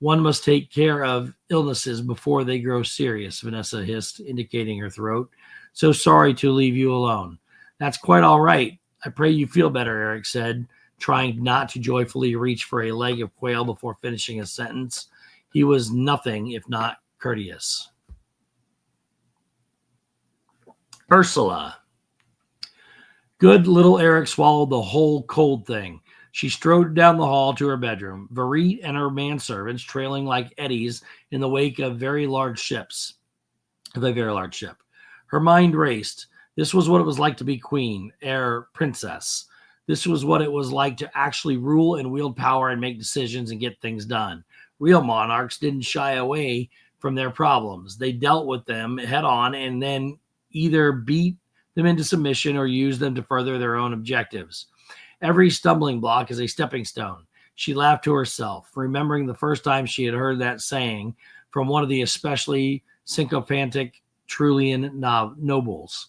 One must take care of illnesses before they grow serious, Vanessa hissed, indicating her throat. So sorry to leave you alone. That's quite all right. I pray you feel better, Eric said, trying not to joyfully reach for a leg of quail before finishing a sentence. He was nothing if not courteous. Ursula. Good little Eric swallowed the whole cold thing. She strode down the hall to her bedroom, Varit and her manservants trailing like eddies in the wake of a very large ship. Her mind raced. This was what it was like to be queen, princess. This was what it was like to actually rule and wield power and make decisions and get things done. Real monarchs didn't shy away from their problems. They dealt with them head on and then either beat them into submission or used them to further their own objectives. Every stumbling block is a stepping stone. She laughed to herself, remembering the first time she had heard that saying from one of the especially sycophantic Trulian nobles.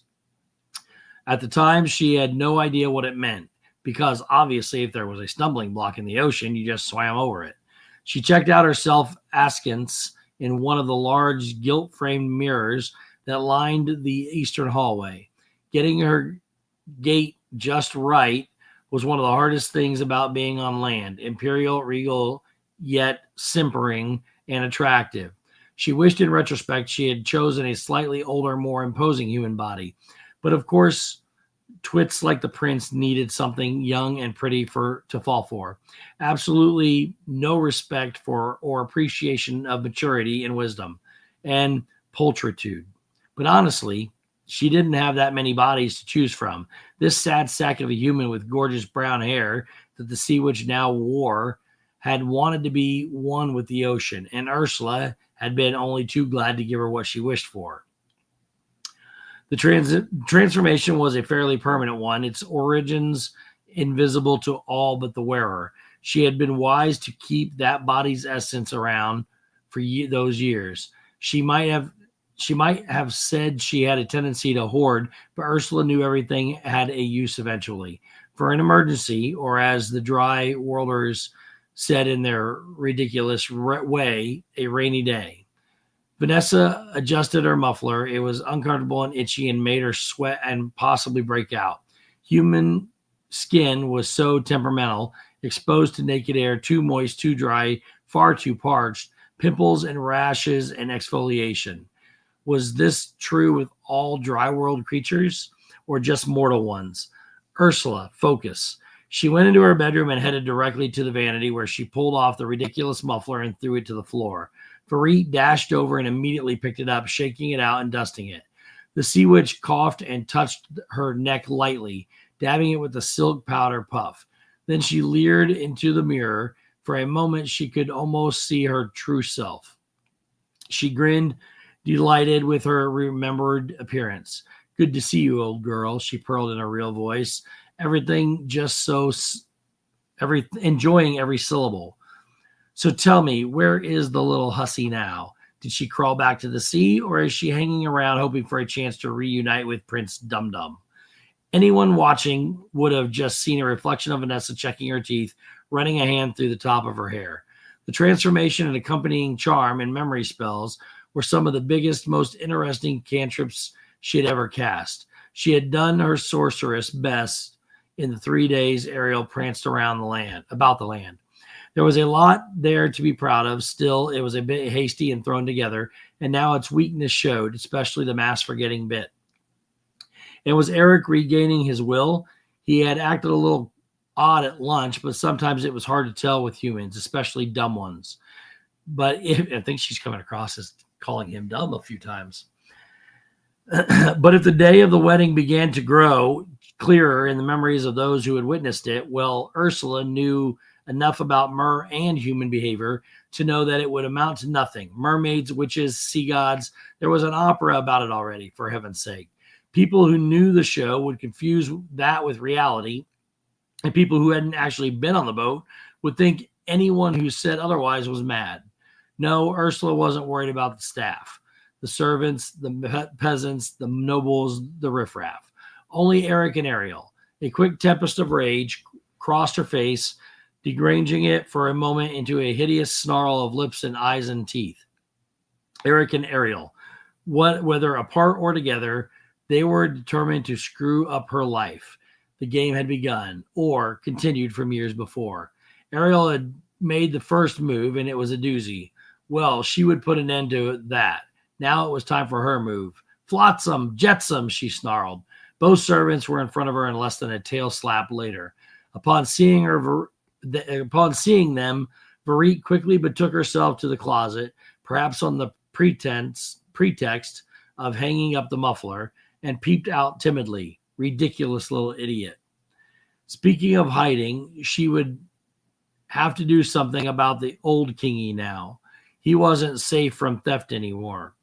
At the time, she had no idea what it meant, because obviously if there was a stumbling block in the ocean, you just swam over it. She checked out herself askance in one of the large gilt-framed mirrors that lined the eastern hallway. Getting her gait just right was one of the hardest things about being on land, imperial, regal, yet simpering and attractive. She wished in retrospect she had chosen a slightly older, more imposing human body. But of course, twits like the prince needed something young and pretty to fall for. Absolutely no respect for or appreciation of maturity and wisdom and pulchritude. But honestly, she didn't have that many bodies to choose from. This sad sack of a human with gorgeous brown hair that the sea witch now wore had wanted to be one with the ocean, and Ursula had been only too glad to give her what she wished for. The transformation was a fairly permanent one, its origins invisible to all but the wearer. She had been wise to keep that body's essence around for those years. She might have said she had a tendency to hoard, but Ursula knew everything had a use eventually. For an emergency, or as the dry worlders said in their ridiculous way, a rainy day. Vanessa adjusted her muffler. It was uncomfortable and itchy and made her sweat and possibly break out. Human skin was so temperamental, exposed to naked air, too moist, too dry, far too parched, pimples and rashes and exfoliation. Was this true with all dry world creatures or just mortal ones? Ursula, focus. She went into her bedroom and headed directly to the vanity where she pulled off the ridiculous muffler and threw it to the floor. Farit dashed over and immediately picked it up, shaking it out and dusting it. The sea witch coughed and touched her neck lightly, dabbing it with a silk powder puff. Then she leered into the mirror. For a moment, she could almost see her true self. She grinned, delighted with her remembered appearance. Good to see you, old girl, she purled in a real voice. Everything just so, enjoying every syllable. So tell me, where is the little hussy now? Did she crawl back to the sea, or is she hanging around hoping for a chance to reunite with Prince Dum Dum? Anyone watching would have just seen a reflection of Vanessa checking her teeth, running a hand through the top of her hair. The transformation and accompanying charm and memory spells were some of the biggest, most interesting cantrips she had ever cast. She had done her sorceress best in the 3 days Ariel pranced around about the land. There was a lot there to be proud of. Still, it was a bit hasty and thrown together, and now its weakness showed, especially the mass-forgetting bit. It was Eric regaining his will. He had acted a little odd at lunch, but sometimes it was hard to tell with humans, especially dumb ones. But I think she's coming across as calling him dumb a few times. But if the day of the wedding began to grow clearer in the memories of those who had witnessed it, well, Ursula knew enough about mer and human behavior to know that it would amount to nothing. Mermaids, witches, sea gods. There was an opera about it already, for heaven's sake. People who knew the show would confuse that with reality, and people who hadn't actually been on the boat would think anyone who said otherwise was mad. No, Ursula wasn't worried about the staff, the servants, the peasants, the nobles, the riffraff. Only Eric and Ariel. A quick tempest of rage crossed her face, deranging it for a moment into a hideous snarl of lips and eyes and teeth. Eric and Ariel, whether apart or together, they were determined to screw up her life. The game had begun, or continued from years before. Ariel had made the first move, and it was a doozy. Well, she would put an end to that. Now it was time for her move. Flotsam, jetsam, she snarled. Both servants were in front of her in less than a tail slap later. Upon seeing them, Varit quickly betook herself to the closet, perhaps on the pretext of hanging up the muffler, and peeped out timidly. Ridiculous little idiot. Speaking of hiding, she would have to do something about the old kingy now. He wasn't safe from theft anymore.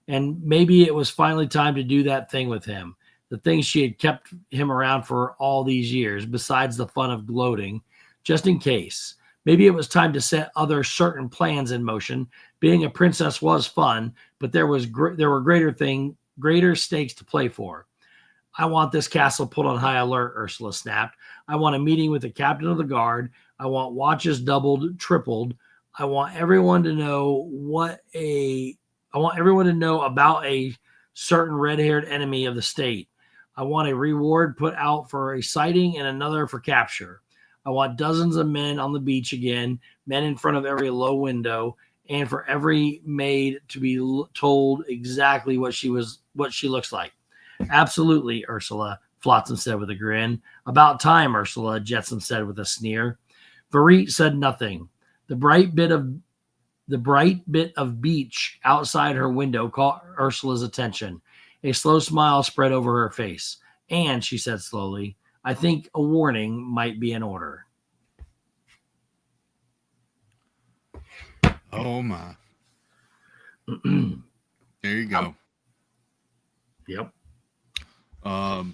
And maybe it was finally time to do that thing with him. The thing she had kept him around for all these years, besides the fun of gloating, just in case. Maybe it was time to set other certain plans in motion. Being a princess was fun, but there were greater stakes to play for. I want this castle put on high alert, Ursula snapped. I want a meeting with the captain of the guard. I want watches doubled, tripled. I want everyone to know about a certain red-haired enemy of the state. I want a reward put out for a sighting and another for capture. I want dozens of men on the beach again, men in front of every low window, and for every maid to be told exactly what she looks like. Absolutely, Ursula, Flotsam said with a grin. About time, Ursula, Jetsam said with a sneer. Varit said nothing. The bright bit of beach outside her window caught Ursula's attention. A slow smile spread over her face. And, she said slowly, I think a warning might be in order. Oh, my. There you go. Yep. I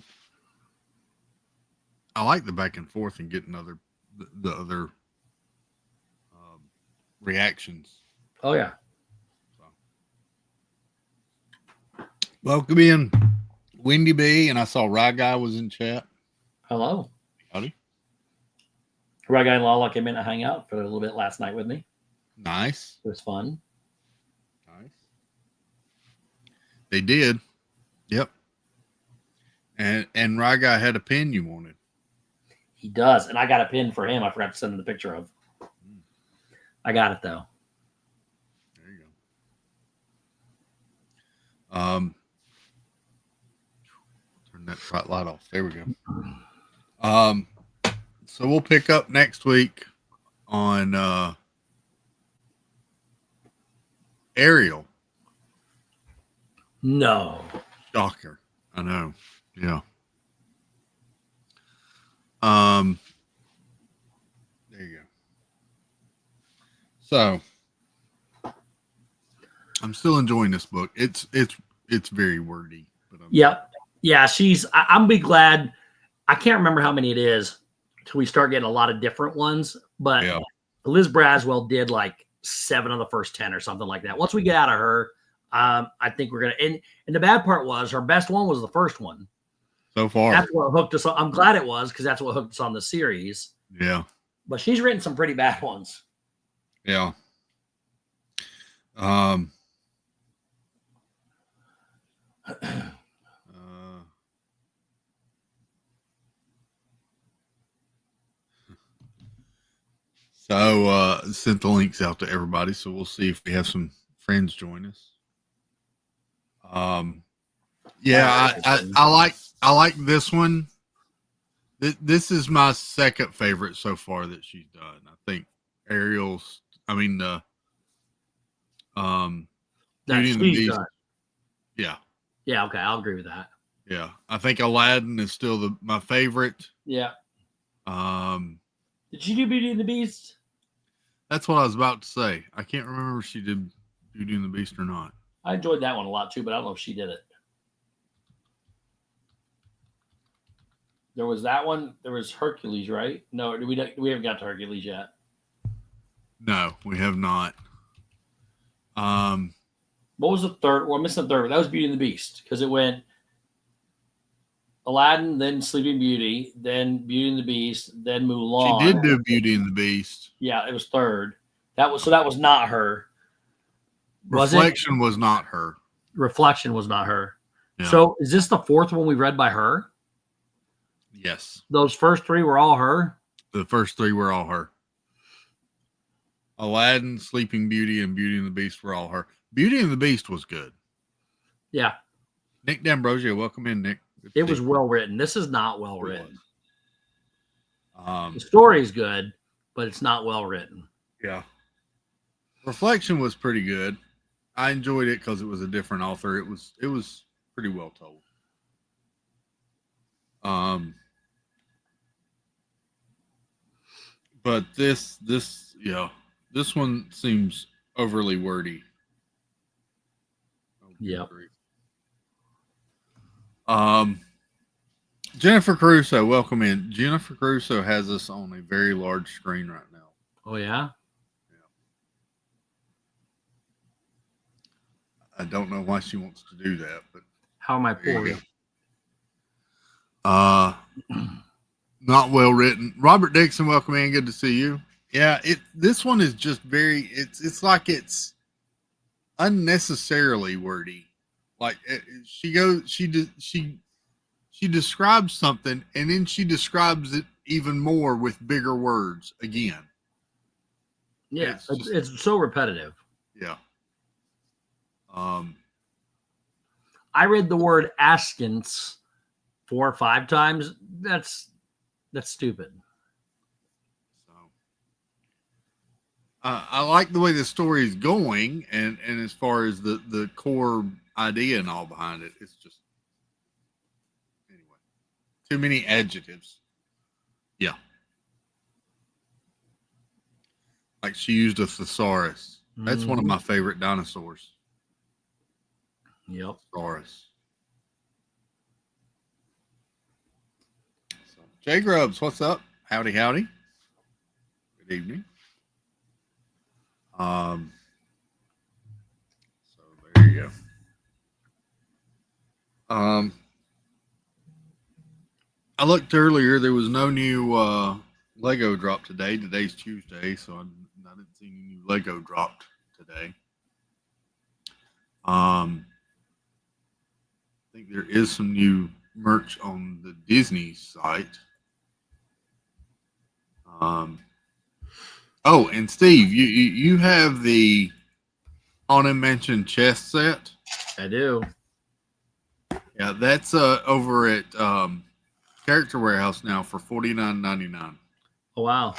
like the back and forth and getting the other reactions. Oh, yeah. Welcome in, Windy B, and I saw Rye Guy was in chat. Hello. Howdy. Rye Guy and Lala came in to hang out for a little bit last night with me. Nice. It was fun. Nice. They did. Yep. And Rye Guy had a pin you wanted. He does, and I got a pin for him. I forgot to send him the picture of. I got it though. There you Turn that bright light off. There we go. So we'll pick up next week on Ariel. No. Shocker. I know. Yeah. There you go. So I'm still enjoying this book. It's very wordy. But Yep. Yeah, I'm be glad. I can't remember how many it is till we start getting a lot of different ones. But yeah. Liz Braswell did like 7 of the first 10 or something like that. Once we get out of her, I think we're gonna. And the bad part was her best one was the first one. So far, that's what hooked us on. I'm glad it was because that's what hooked us on the series. Yeah. But she's written some pretty bad ones. Yeah. So sent the links out to everybody, so we'll see if we have some friends join us. Yeah, I like this one. This is my second favorite so far that she's done. I think Ariel's. I mean the Beauty and the Beast. Yeah. Yeah. Okay, I'll agree with that. Yeah, I think Aladdin is still my favorite. Yeah. Did she do Beauty and the Beast? That's what I was about to say. I can't remember if she did Beauty and the Beast or not. I enjoyed that one a lot too, but I don't know if she did it. There was that one. There was Hercules, right? No, we haven't got to Hercules yet. No, we have not. What was the third? Well, I'm missing the third. That was Beauty and the Beast because it went Aladdin, then Sleeping Beauty, then Beauty and the Beast, then Mulan. She did do Beauty and the Beast. Yeah, it was third. That was not her. Reflection was not her. Reflection was not her. Yeah. So is this the fourth one we read by her? Yes. Those first 3 were all her? The first 3 were all her. Aladdin, Sleeping Beauty, and Beauty and the Beast were all her. Beauty and the Beast was good. Yeah. Nick D'Ambrosio, welcome in, Nick. It was well written. This is not well written. The story is good, but it's not well written. Yeah. Reflection was pretty good. I enjoyed it because it was a different author. It was pretty well told. But this one seems overly wordy. Yeah. Jennifer Caruso, welcome in. Jennifer Caruso has us on a very large screen right now. Oh yeah? Yeah. I don't know why she wants to do that, but how am I poor? Not well written. Robert Dixon, welcome in. Good to see you. Yeah, this one is just it's like it's unnecessarily wordy. Like she describes something and then she describes it even more with bigger words again. Yeah, it's so repetitive. Yeah. I read the word askance 4 or 5 times. That's stupid. So I like the way the story is going, and as far as the core idea and all behind it, it's just anyway too many adjectives. Yeah, like she used a thesaurus. That's one of my favorite dinosaurs. Yep, thesaurus. Jay Grubbs, what's up? Howdy, howdy. Good evening. So there you go. I looked earlier. There was no new Lego drop today. Today's Tuesday, so I didn't see any new Lego dropped today. I think there is some new merch on the Disney site. Oh, and Steve, you have the Haunted Mansion chess set. I do. Yeah, that's over at Character Warehouse now for $49.99. Oh, wow.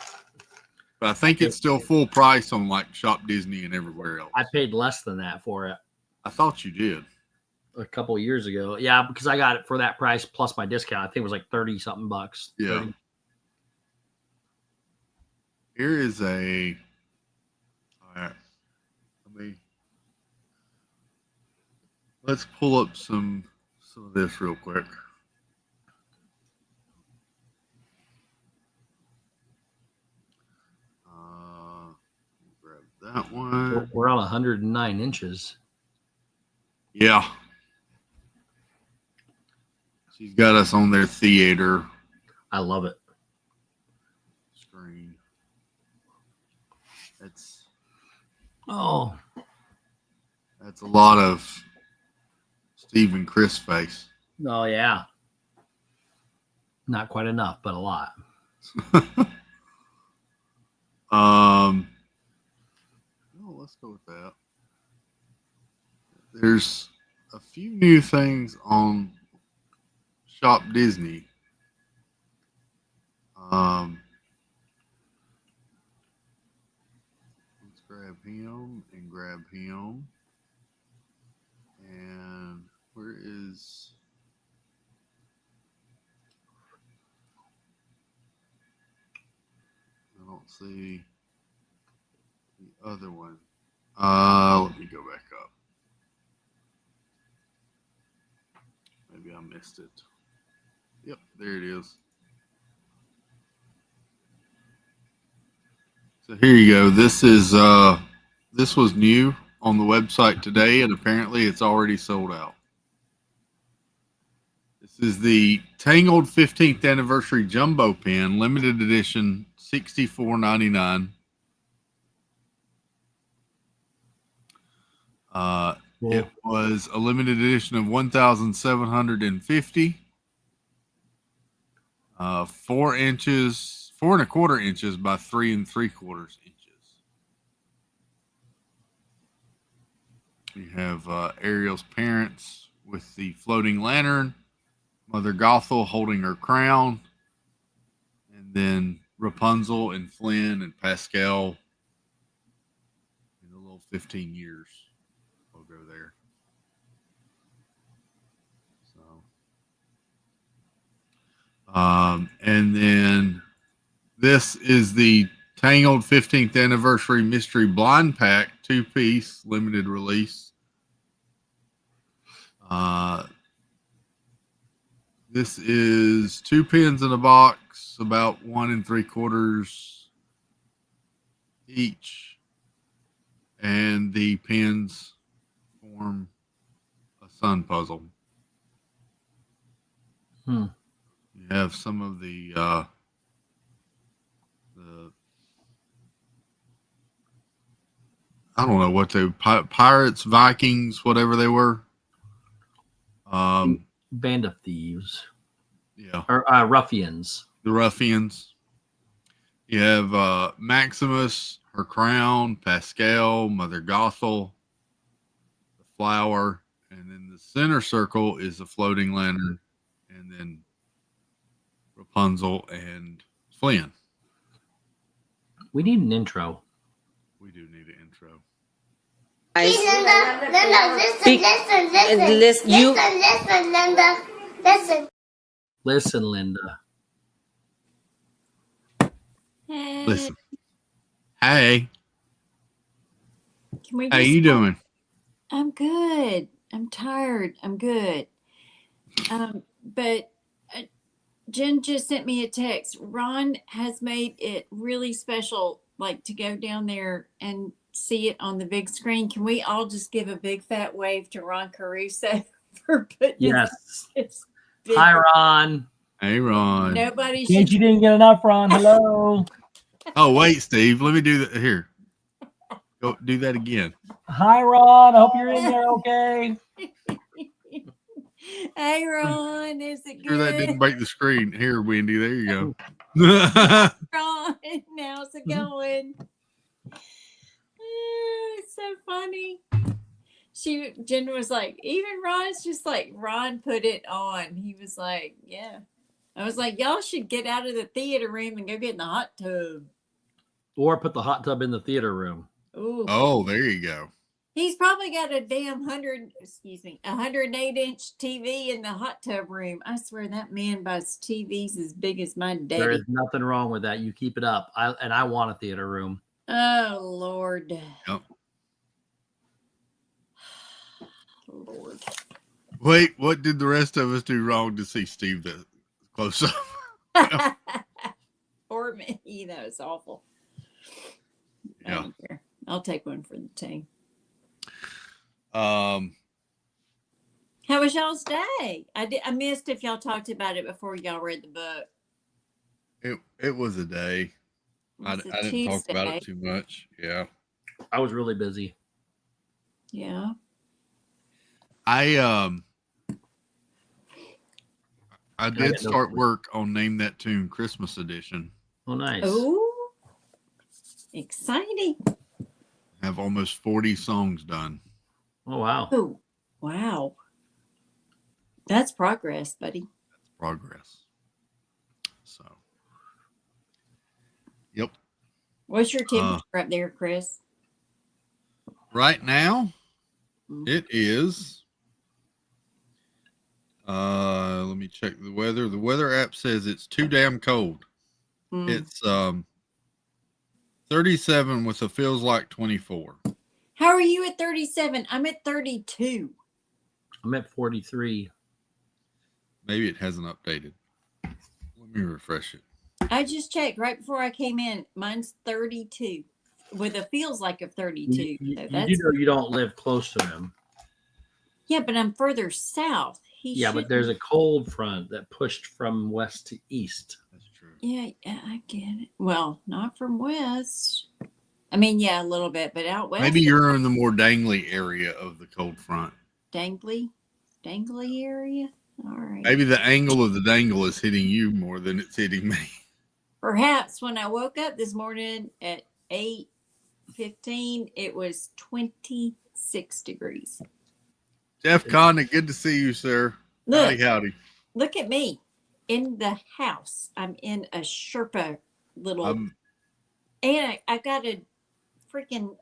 But I think it's still full price on like Shop Disney and everywhere else. I paid less than that for it I thought you did. a couple of years ago. Yeah, because I got it for that price plus my discount. I think it was like 30 something bucks. Yeah. 30. Here is a. All right. Let's pull up some of this real quick. Grab that one. We're on 109 inches. Yeah. She's got us on their theater I love it. screen. That's Oh, a lot of Steve and Chris face. oh yeah. Not quite enough, but a lot. Let's go with that. There's a few new things on Shop Disney. Let's grab him and grab him. And where is... I don't see the other one. Let me go back up. Maybe I missed it. Yep, there it is. So here you go. This is this was new on the website today, and apparently it's already sold out. This is the Tangled 15th Anniversary Jumbo Pen, limited edition, $64.99. Cool. It was a limited edition of 1,750. 4 inches, 4¼ inches by 3¾ inches. We have Ariel's parents with the floating lantern, Mother Gothel holding her crown, and then Rapunzel and Flynn and Pascal in a little 15 years. We'll go there. And then this is the Tangled 15th Anniversary Mystery Blind Pack 2-piece limited release. This is 2 pins in a box, about 1 3/4 each, and the pins form a sun puzzle. You have some of the I don't know what they pirates, Vikings, whatever they were. Band of Thieves. Yeah. Or ruffians. The ruffians. You have Maximus, her crown, Pascal, Mother Gothel, the flower, and then the center circle is the floating lantern, and then Rapunzel and Flynn. We need an intro. We do need an intro. Linda, listen, Linda, listen. Listen, Linda. Hey, Listen. Hey, can we how just, you doing? I'm good. I'm tired. I'm good. But Jen just sent me a text. Ron has made it really special, like to go down there and see it on the big screen. Can we all just give a big fat wave to Ron Caruso for putting Yes. his big, Hi, Ron. Hey, Ron. nobody Can't should you didn't get enough, Ron? Hello. Oh, wait, Steve. Let me do that. Here. Go do that again. Hi, Ron. I hope you're in there okay. Hey Ron, is it Sure that didn't good? break the screen. Here, Wendy. There you go. Ron, how's it going? It's so funny. Jen was like, even Ron's just like, Ron put it on. He was like, yeah. I was like, y'all should get out of the theater room and go get in the hot tub. Or put the hot tub in the theater room. Ooh. Oh, there you go. He's probably got a damn 108-inch TV in the hot tub room. I swear that man buys TVs as big as my daddy. There is nothing wrong with that. You keep it up. I want a theater room. Oh, Lord. Yep. Lord. Wait, what did the rest of us do wrong to see Steve that close up? Or me. That was awful. I Yeah. don't care. I'll take one for the team. Um, How was y'all's day? I missed if y'all talked about it before y'all read the book. it was a day. I Was it didn't talk about Tuesday? it too much. Yeah. I was really busy. Yeah. I got did no start clue. work on Name That Tune Christmas edition. Oh, nice. Oh, exciting. Have almost 40 songs done. Oh, wow. Oh, wow. That's progress, buddy. That's progress. So, yep. What's your temperature up there, Chris? Right now, Mm. it is. Let me check the weather. The weather app says it's too damn cold. Mm. It's 37 with a feels like 24. How are you at 37? I'm at 32. I'm at 43. Maybe it hasn't updated. Let me refresh it. I just checked right before I came in. Mine's 32 with a feels like of 32. You So do that's, know you don't live close to him. yeah, but I'm further south. Yeah, but there's a cold front that pushed from west to east. That's true. Yeah, I get it. Well, not from west. I mean, yeah, a little bit, but out west. Maybe you're in the more dangly area of the cold front. dangly area. All right. Maybe the angle of the dangle is hitting you more than it's hitting me. Perhaps when I woke up this morning at 8:15, it was 26 degrees. Jeff Connick, good to see you, sir. Look, Howdy. look at me in the house. I'm in a Sherpa little, and I got a freaking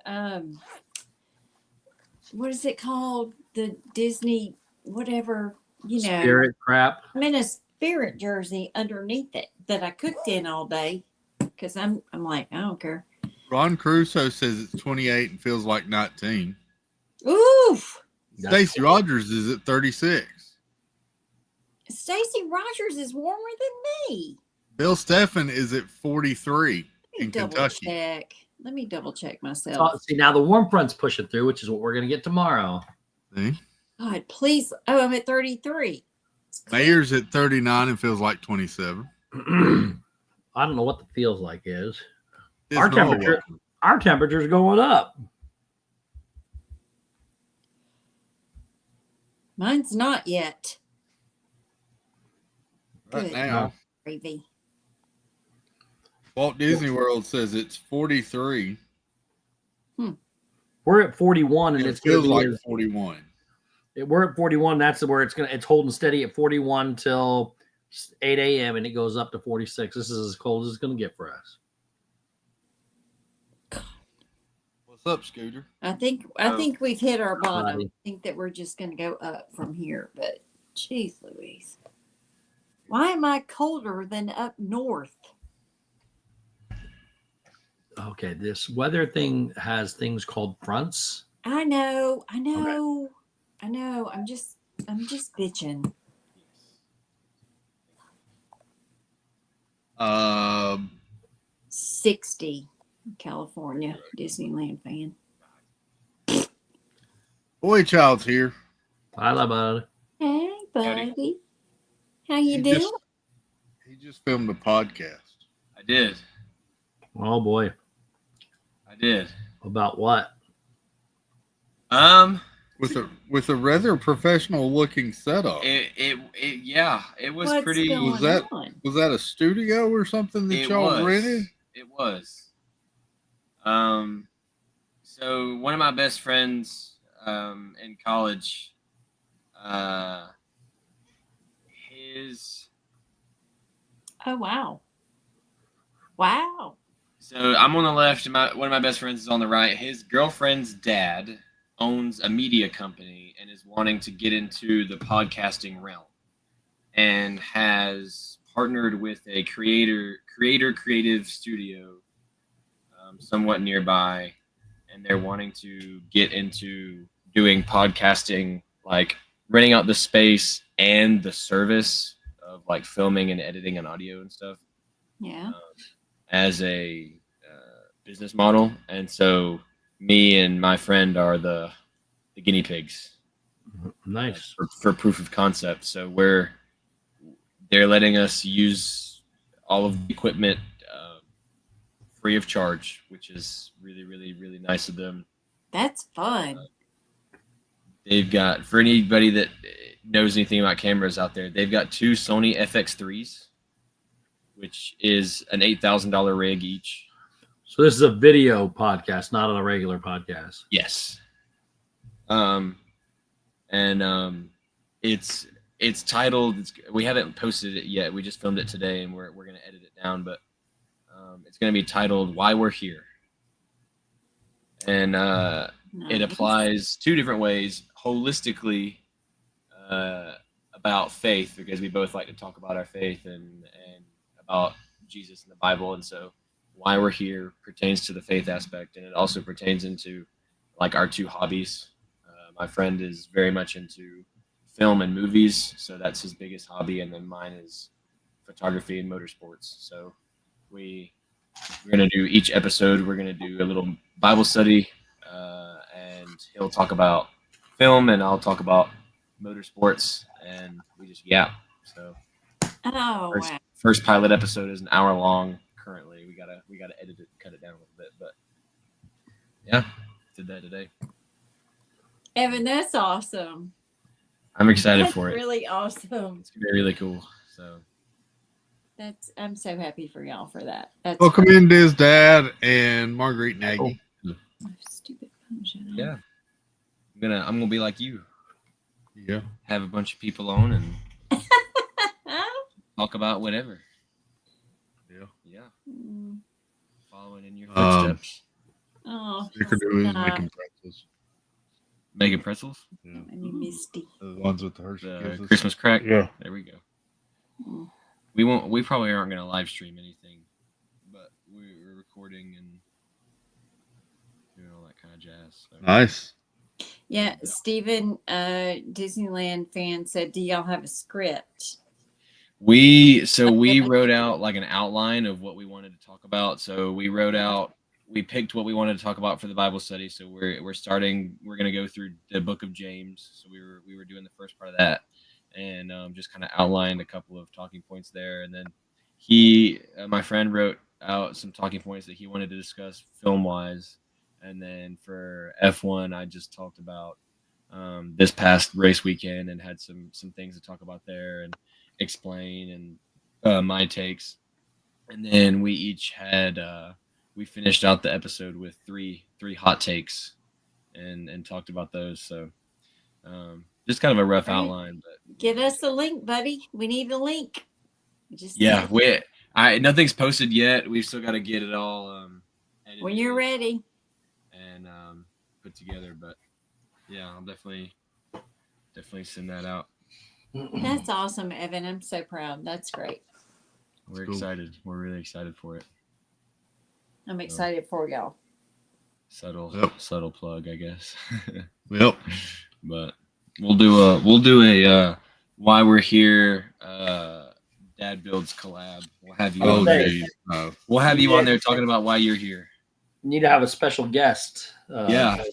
what is it called? The Disney whatever, you know. Spirit crap. I'm in a Spirit jersey underneath it that I cooked in all day because I'm like, I don't care. Ron Crusoe says it's 28 and feels like 19. Oof. Stacey Rogers is at 36. Stacey Rogers is warmer than me. Bill Steffen is at 43 in Kentucky. Check. Let me double check myself. See, now the warm front's pushing through, which is what we're going to get tomorrow. See? God, please. Oh, I'm at 33. Mayor's at 39 and feels like 27. I don't know what the feels like is. It's Our normal. temperature's going up. Mine's not yet. Right Good now. gravy. Walt Disney World says it's 43. We're at 41, and And it it's going feels like to 41. we're at 41. That's where it's holding steady at 41 till 8 a.m. and it goes up to 46. This is as cold as it's going to get for us. What's up, Scooter? I think we've hit our bottom. Buddy. I think that we're just going to go up from here. But, geez, Louise, why am I colder than up north? Okay, this weather thing has things called fronts. I know. I'm just bitching. 60, California, Disneyland fan. Boy Child's here. I love it. Hey, buddy. How you He doing? He just filmed a podcast. I did. Oh boy, I did. about what? With a rather professional looking setup. Yeah, it was What's pretty. going Was that on? was that a studio or something that It y'all was. rented? It was. So one of my best friends in college. His Oh, wow. Wow. So I'm on the left. One of my best friends is on the right. His girlfriend's dad owns a media company and is wanting to get into the podcasting realm, and has partnered with a creative studio somewhat nearby, and they're wanting to get into doing podcasting, like renting out the space and the service of like filming and editing and audio and stuff Yeah. as a business model. And so me and my friend are the guinea pigs. Nice. For proof of concept. So they're letting us use all of the equipment free of charge, which is really, really, really nice of them. That's fun. They've got, for anybody that knows anything about cameras out there, they've got 2 Sony FX3s, which is an $8,000 rig each. So this is a video podcast, not a regular podcast. Yes. It's titled. We haven't posted it yet. We just filmed it today, and we're gonna edit it down. But it's gonna be titled "Why We're Here," and it applies 2 different ways. Holistically, about faith, because we both like to talk about our faith and about Jesus and the Bible, and so why we're here pertains to the faith aspect, and it also pertains into like our 2 hobbies. My friend is very much into film and movies, so that's his biggest hobby, and then mine is photography and motorsports. So we're gonna do each episode. We're gonna do a little Bible study, and he'll talk about film, and I'll talk about motorsports, and we just yap. So Oh, wow. first pilot episode is an hour long. Currently, we gotta edit it, cut it down a little bit, but yeah, did that today. Evan, that's awesome. I'm excited That's for it. really awesome. It's gonna be really cool. So I'm so happy for y'all for that. That's Welcome in, Diz Dad and Marguerite Nagy. Oh, stupid phone shut off. yeah, I'm gonna be like you. Yeah. Have a bunch of people on and talk about whatever. Yeah. Mm. Following in your footsteps. Oh, Snickerdoodle is stop. making pretzels. Making pretzels. Yeah. And you misty. The ones with the Hershey The Kisses. Christmas crack. Yeah. There we go. Mm. We probably aren't gonna live stream anything, but we're recording and doing all that kind of jazz. So. Nice. Yeah, Stephen, Disneyland fan said, "Do y'all have a script?" We wrote out like an outline of what we wanted to talk about. So we picked what we wanted to talk about for the Bible study. So we're going to go through the book of James. So we were doing the first part of that, and just kind of outlined a couple of talking points there. And then my friend wrote out some talking points that he wanted to discuss film wise. And then for F1, I just talked about this past race weekend and had some things to talk about there and explain and my takes. And then we each had we finished out the episode with three hot takes and talked about those. So just kind of a rough outline, but Get us a link, buddy. We need a link. yeah, nothing's posted yet. We've still got to get it all edited When you're ready. and put together. But yeah, I'll definitely send that out. That's awesome, Evan. I'm so proud. That's great. We're Cool. excited. We're really excited for it. I'm excited for y'all. Subtle plug, I guess. Yep. But we'll do a why we're here Dad Builds collab. We'll have you on there. nice. We'll have you on there talking about why you're here. Need to have a special guest. Yeah.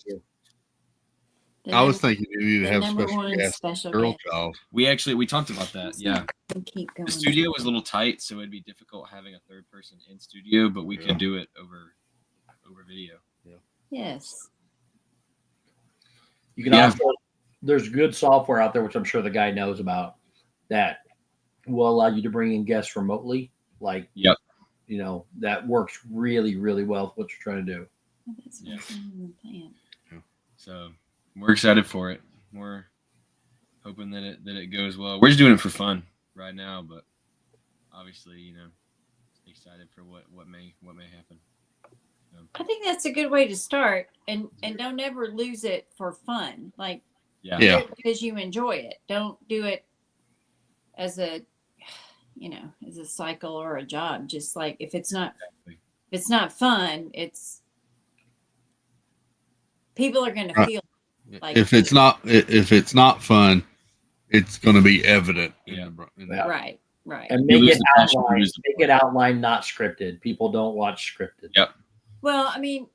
I was thinking you need to the have number special one guest special girl guest. child. We talked about that. Yeah. Keep going. The studio was a little tight, so it'd be difficult having a third person in studio, but we could do it over video. Yes. You can Yeah. also, there's good software out there, which I'm sure the guy knows about, that will allow you to bring in guests remotely. Like, Yep. That works really, really well with what you're trying to do. That's Yeah. what's in the plan. So we're excited for it. We're hoping that it goes well. We're just doing it for fun right now, but obviously, excited for what may happen. I think that's a good way to start, and don't ever lose it for fun. Like, Yeah. do it because you enjoy it. Don't do it as a cycle or a job. Just like if it's not fun, people are going to feel like if it's not fun, it's going to be evident. right. And make it outline, not scripted. People don't watch scripted. Yep. Well, I mean,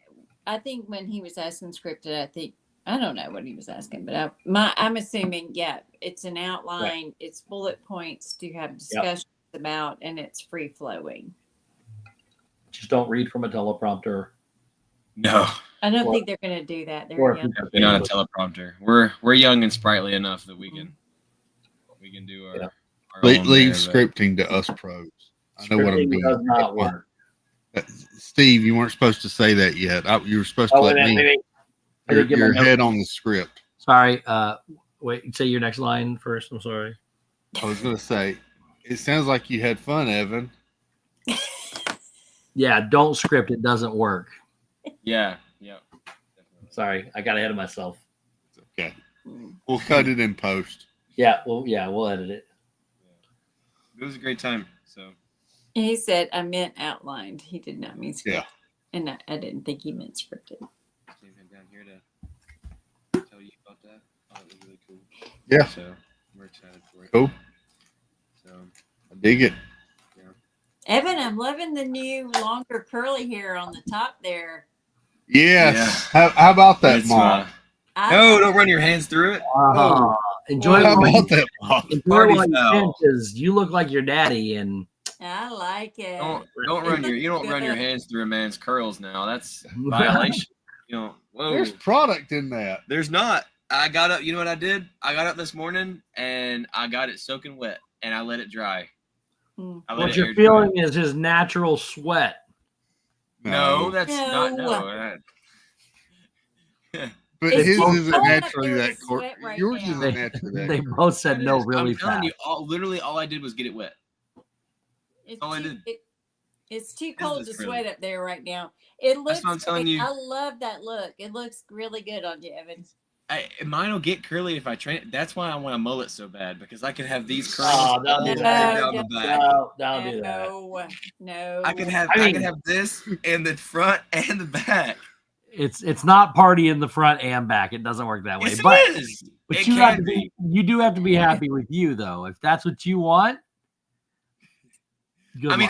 I think when he was asking scripted, I don't know what he was asking, but I'm assuming, it's an outline, right. It's bullet points to have discussions about, and it's free flowing. Just don't read from a teleprompter. No, I don't think they're going to do that. They're young. They're not a teleprompter. We're young and sprightly enough that we can do our leave scripting to us pros. I know what I'm doing. Does not work. Steve, you weren't supposed to say that yet. You were supposed to let me. Your head on the script. Sorry. Wait. Say your next line first. I'm sorry. I was going to say, it sounds like you had fun, Evan. Yeah. Don't script. It doesn't work. Yeah. Sorry, I got ahead of myself. Okay. We'll cut it in post. Yeah. We'll edit it. It was a great time. So. He said, I meant outlined. He did not mean scripted. Yeah. And I didn't think he meant scripted. Down here to tell you about that. It was really cool. Yeah. So we're excited for it. Cool. So I dig it. Yeah. Evan, I'm loving the new longer curly hair on the top there. Yes. Yeah. How about that, Mom? No, don't run your hands through it. Enjoy it. How about that, Mom? Because you look like your daddy, and I like it. Don't run your hands through a man's curls now. That's violation. Whoa. There's product in that. There's not. I got up. You know what I did? I got up this morning and I got it soaking wet and I let it dry. What you're feeling is his natural sweat. No, that's not. No. But his isn't naturally that coarse. Right Yours now. isn't naturally that. They both said no really fast. I'm telling you, literally all I did was get it wet. All I did. It's too cold to sweat up there right now. It looks. That's what I'm telling you. I love that look. It looks really good on you, Evan. Mine will get curly if I train it. That's why I want a mullet so bad, because I could have these curls don't do that. Don't do that. No. I could have this in the front and the back. It's not party in the front and back. It doesn't work that way. Yes, but it is. But It you do have to be happy with you, though. If that's what you want. Good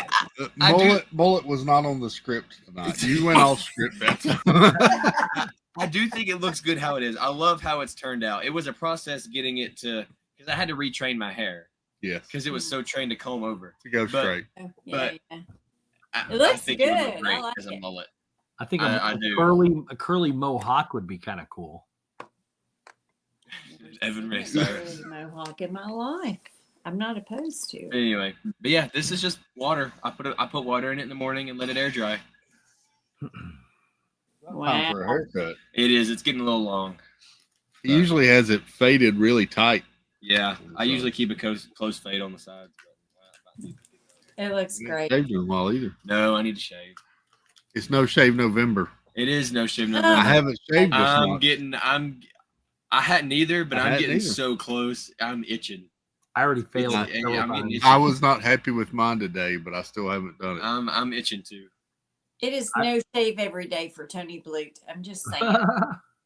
Mullet was not on the script tonight. You went off script. I do think it looks good how it is. I love how it's turned out. It was a process getting it to, because I had to retrain my hair. Yes. Because it was so trained to comb over. To go straight. But it I looks think good. It would look great I like as a mullet. I think I a curly mohawk would be kind of cool. Evan Ray Cyrus. Mohawk in my life. I'm not opposed to. Anyway, but yeah, this is just water. I put water in it in the morning and let it air dry. Wow. Time for a haircut. It is. It's getting a little long. He usually has it faded really tight. Yeah, I usually keep a close fade on the sides. It looks great. Shaved in a while either. No, I need to shave. It's No Shave November. It is No Shave November. I haven't shaved this month. I hadn't either, but I'm getting so close. I'm itching. I already failed. I was not happy with mine today, but I still haven't done it. I'm itching too. It is no shave every day for Tony Blute. I'm just saying.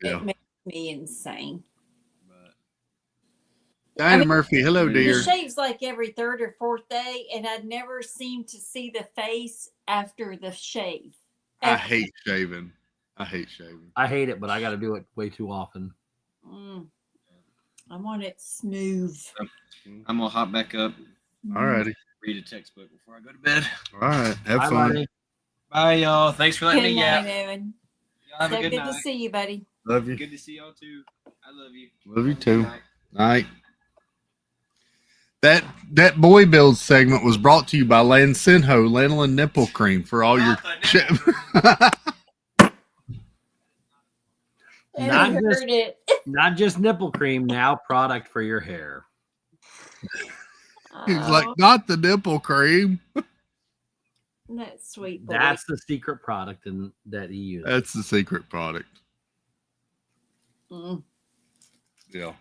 It makes me insane. Diana Murphy, hello, dear. He shaves like every third or fourth day, and I never seem to see the face after the shave. I hate shaving. I hate it, but I got to do it way too often. I want it smooth. I'm gonna hop back up. All righty. Read a textbook before I go to bed. All right. Have fun. Buddy. Bye, y'all. Thanks for letting me out. Evan. Y'all have a good night. Good to see you, buddy. Love you. Good to see y'all too. I love you. Love you too. Night. That boy build segment was brought to you by Lancinho Lanolin Nipple Cream for all your. And Not I just- heard it. Not just nipple cream, now product for your hair. He's Oh, like, not the nipple cream. that sweet boy. That's the secret product that he uses. That's the secret product. Mm. Yeah.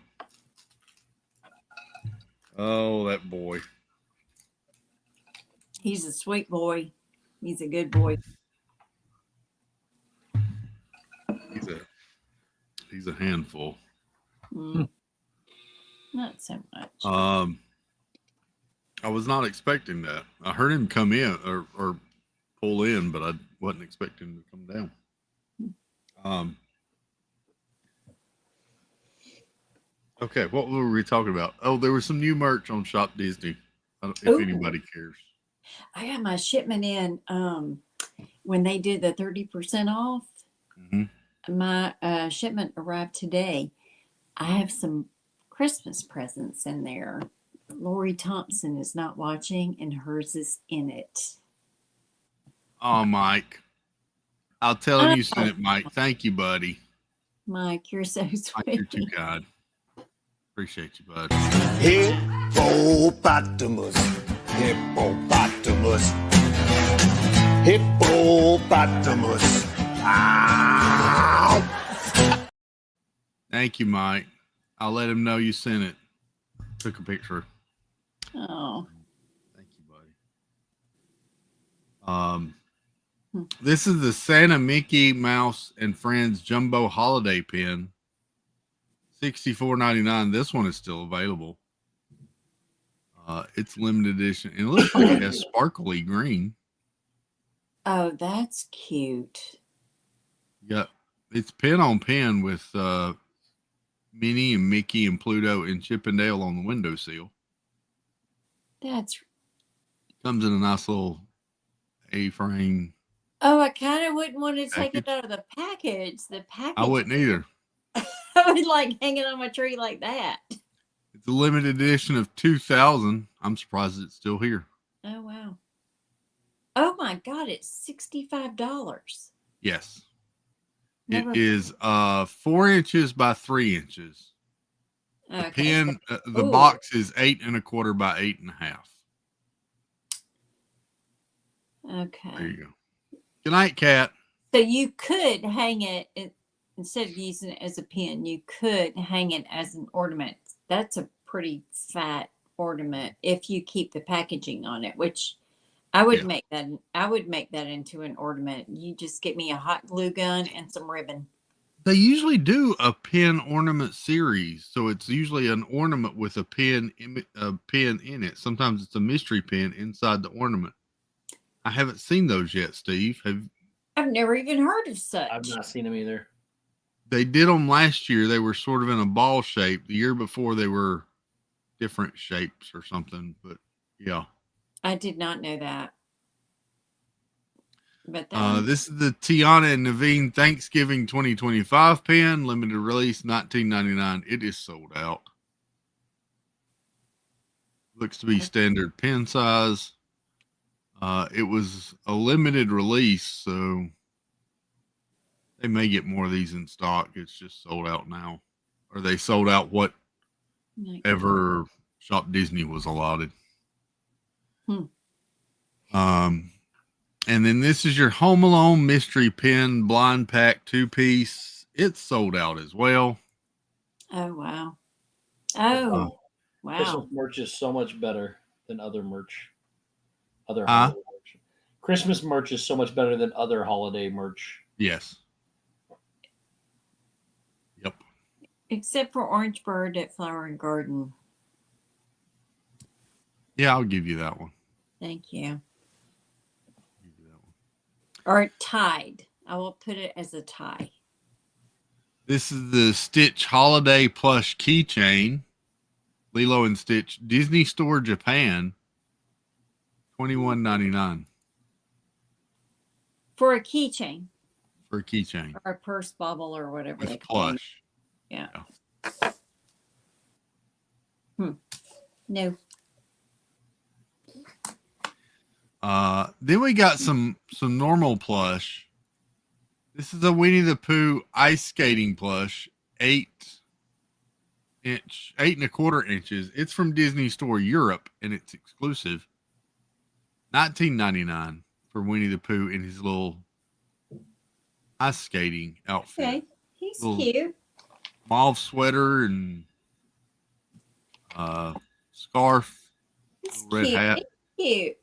Oh, that boy. He's a sweet boy. He's a good boy. He's a handful. Mm. Not so much. I was not expecting that. I heard him come in or pull in, but I wasn't expecting him to come down. Okay, what were we talking about? Oh, there was some new merch on Shop Disney. If Ooh. anybody cares. I got my shipment in when they did the 30% off. Mm-hmm. My shipment arrived today. I have some Christmas presents in there. Lori Thompson is not watching, and hers is in it. Oh, Mike. I'll tell him you sent it, Mike. Thank you, buddy. Mike, you're so Mike, sweet. you're too kind. Appreciate you, bud. Hippopotamus, hippopotamus, hippopotamus. Ow! Thank you, Mike. I'll let him know you sent it. Took a picture. Oh, Thank you, buddy. This is the Santa Mickey Mouse and Friends Jumbo Holiday Pin. $64.99. This one is still available. It's limited edition. And it looks like it has sparkly green. oh, that's cute. Yeah, it's pin on pin with Minnie and Mickey and Pluto and Chip and Dale on the windowsill. That's. Comes in a nice little A-frame. Oh, I kind of wouldn't want to take it Package? out of the package. The package. I wouldn't either. I would like hang it on my tree like that. It's a limited edition of 2000. I'm surprised it's still here. Oh wow. Oh my God! It's $65. Yes. Never- It is 4 inches by 3 inches. The Okay. pin, the Ooh. box is 8 1/4 by 8 1/2. There Okay. you go. Good night, Cat. So you could hang it instead of using it as a pin. You could hang it as an ornament. That's a pretty fat ornament if you keep the packaging on it, which I would Yeah. make that. I would make that into an ornament. You just get me a hot glue gun and some ribbon. They usually do a pin ornament series, so it's usually an ornament with a pin in it. Sometimes it's a mystery pin inside the ornament. I haven't seen those yet, Steve. I've never even heard of such. I've not seen them either. They did them last year. They were sort of in a ball shape. The year before, they were different shapes or something. But yeah, I did not know that. But this is the Tiana and Naveen Thanksgiving 2025 pin, limited release, $19.99. It is sold out. Looks to be standard pin size. It was a limited release, so they may get more of these in stock. It's just sold out now, or they sold out whatever Shop Disney was allotted. And then this is your Home Alone mystery pin blind pack 2-piece. It's sold out as well. oh wow. Oh wow. Christmas merch is so much better than other merch. Other Huh? holiday merch. Christmas merch is so much better than other holiday merch. Yes. Yep. Except for Orange Bird at Flower and Garden. Yeah, I'll give you that one. Thank you. Or Tide. I will put it as a tie. This is the Stitch Holiday Plush Keychain. Lilo and Stitch Disney Store Japan. $21.99 For a keychain for a keychain. or a purse bubble or whatever they With call it. plush. Yeah. No. Then we got some normal plush. This is a Winnie the Pooh ice skating plush, 8.25 inches. It's from Disney Store Europe, and it's exclusive. $19.99 for Winnie the Pooh in his little ice skating outfit. Okay, he's Little cute. mauve sweater and scarf, He's red cute. hat. He's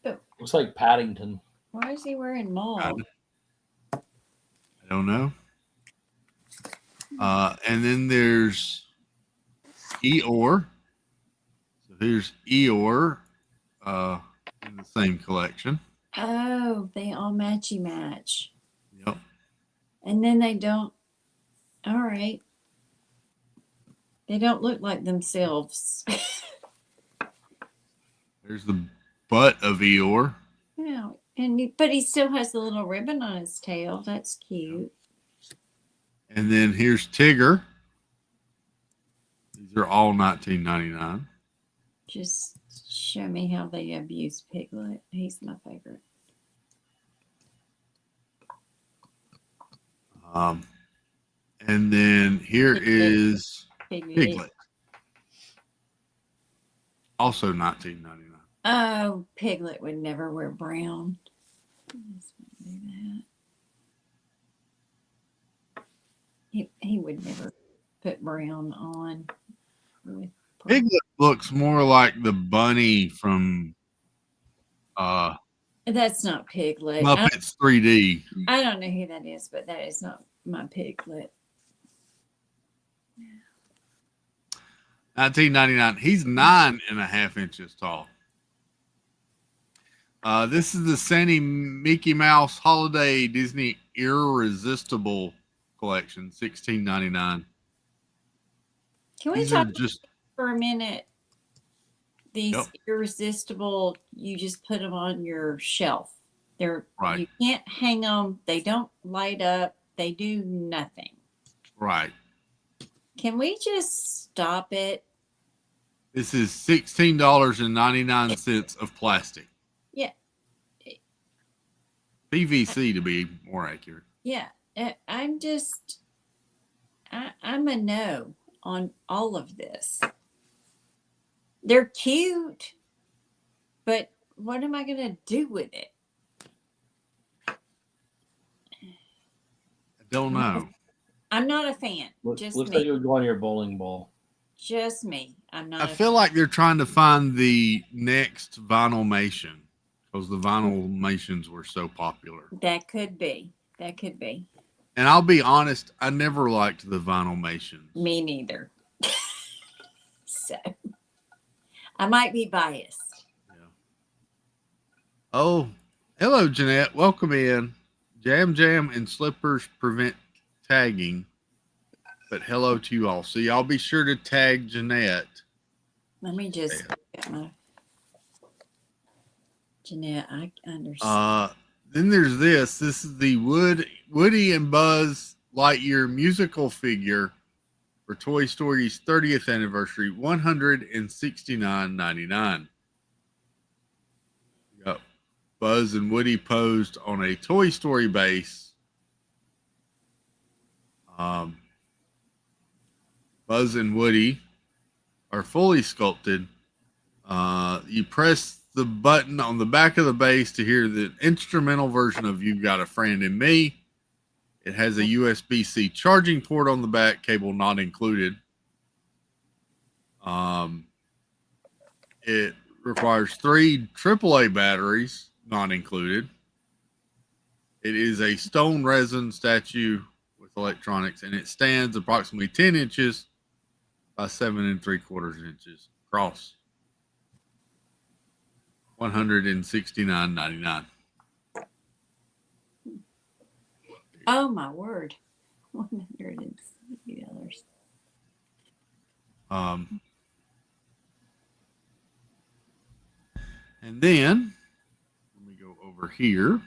cute. Looks like Paddington. Why is he wearing mauve? I don't know. And then there's Eeyore. So here's Eeyore in the same collection. Oh, they all matchy match. Yep. And then they don't. All right. They don't look like themselves. There's the butt of Eeyore. Yeah, but he still has the little ribbon on his tail. That's cute. And then here's Tigger. These are all $19.99. Just show me how they abuse Piglet. He's my favorite. And then here is Piglet. Also $19.99. Oh, Piglet would never wear brown. Let's do that. He would never put brown on. With Piglet looks more like the bunny from That's not Piglet. Muppets 3D. I don't know who that is, but that is not my Piglet. $19.99. He's 9.5 inches tall. This is the Sandy Mickey Mouse Holiday Disney Irresistible Collection, $16.99. Can we These talk are just for a minute? These Yep. irresistible, you just put them on your shelf. They're Right. You can't hang them. They don't light up. They do nothing. right. Can we just stop it? This is $16.99 of plastic. Yeah. PVC to be more accurate. Yeah. I'm a no on all of this. They're cute, but what am I going to do with it? I don't know. I'm not a fan. Just Looks me. like it would go on your bowling ball. Just me. I'm not. I feel like they're trying to find the next Vinylmation because the Vinylmations were so popular. That could be. That could be. And I'll be honest, I never liked the Vinylmations. Me neither. So I might be biased. Yeah. Oh, hello, Jeanette. Welcome in. Jam and slippers prevent tagging. But hello to you all. So y'all be sure to tag Jeanette. Let me just get my Jeanette. I understand. Then there's this. This is the Woody and Buzz Lightyear musical figure for Toy Story's 30th anniversary, $169.99. Yep. Buzz and Woody posed on a Toy Story base. Buzz and Woody are fully sculpted. You press the button on the back of the base to hear the instrumental version of You've Got a Friend in Me. It has a USB-C charging port on the back, cable not included. It requires 3 AAA batteries, not included. It is a stone resin statue with electronics, and it stands approximately 10 inches by 7 3/4 inches across. $169.99. Oh my word. $160. And then let me go over here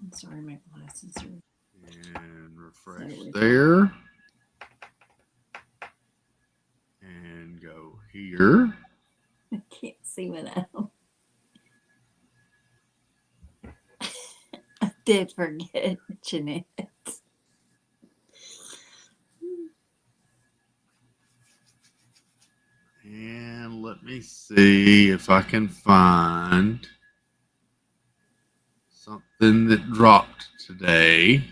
I'm sorry, my glasses are. and refresh So there. And go here. I can't see without them. did forget Jeanette. And let me see if I can find something that dropped today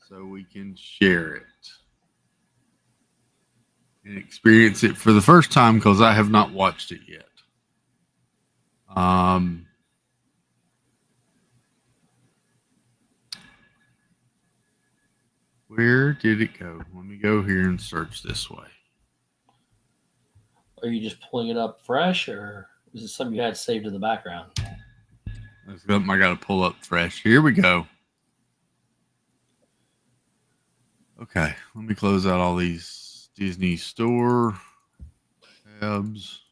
so we can share it and experience it for the first time because I have not watched it yet. Where did it go? Let me go here and search this way. Are you just pulling it up fresh, or is it something you had saved in the background? That's something I got to pull up fresh. Here we go. Okay, let me close out all these Disney Store tabs.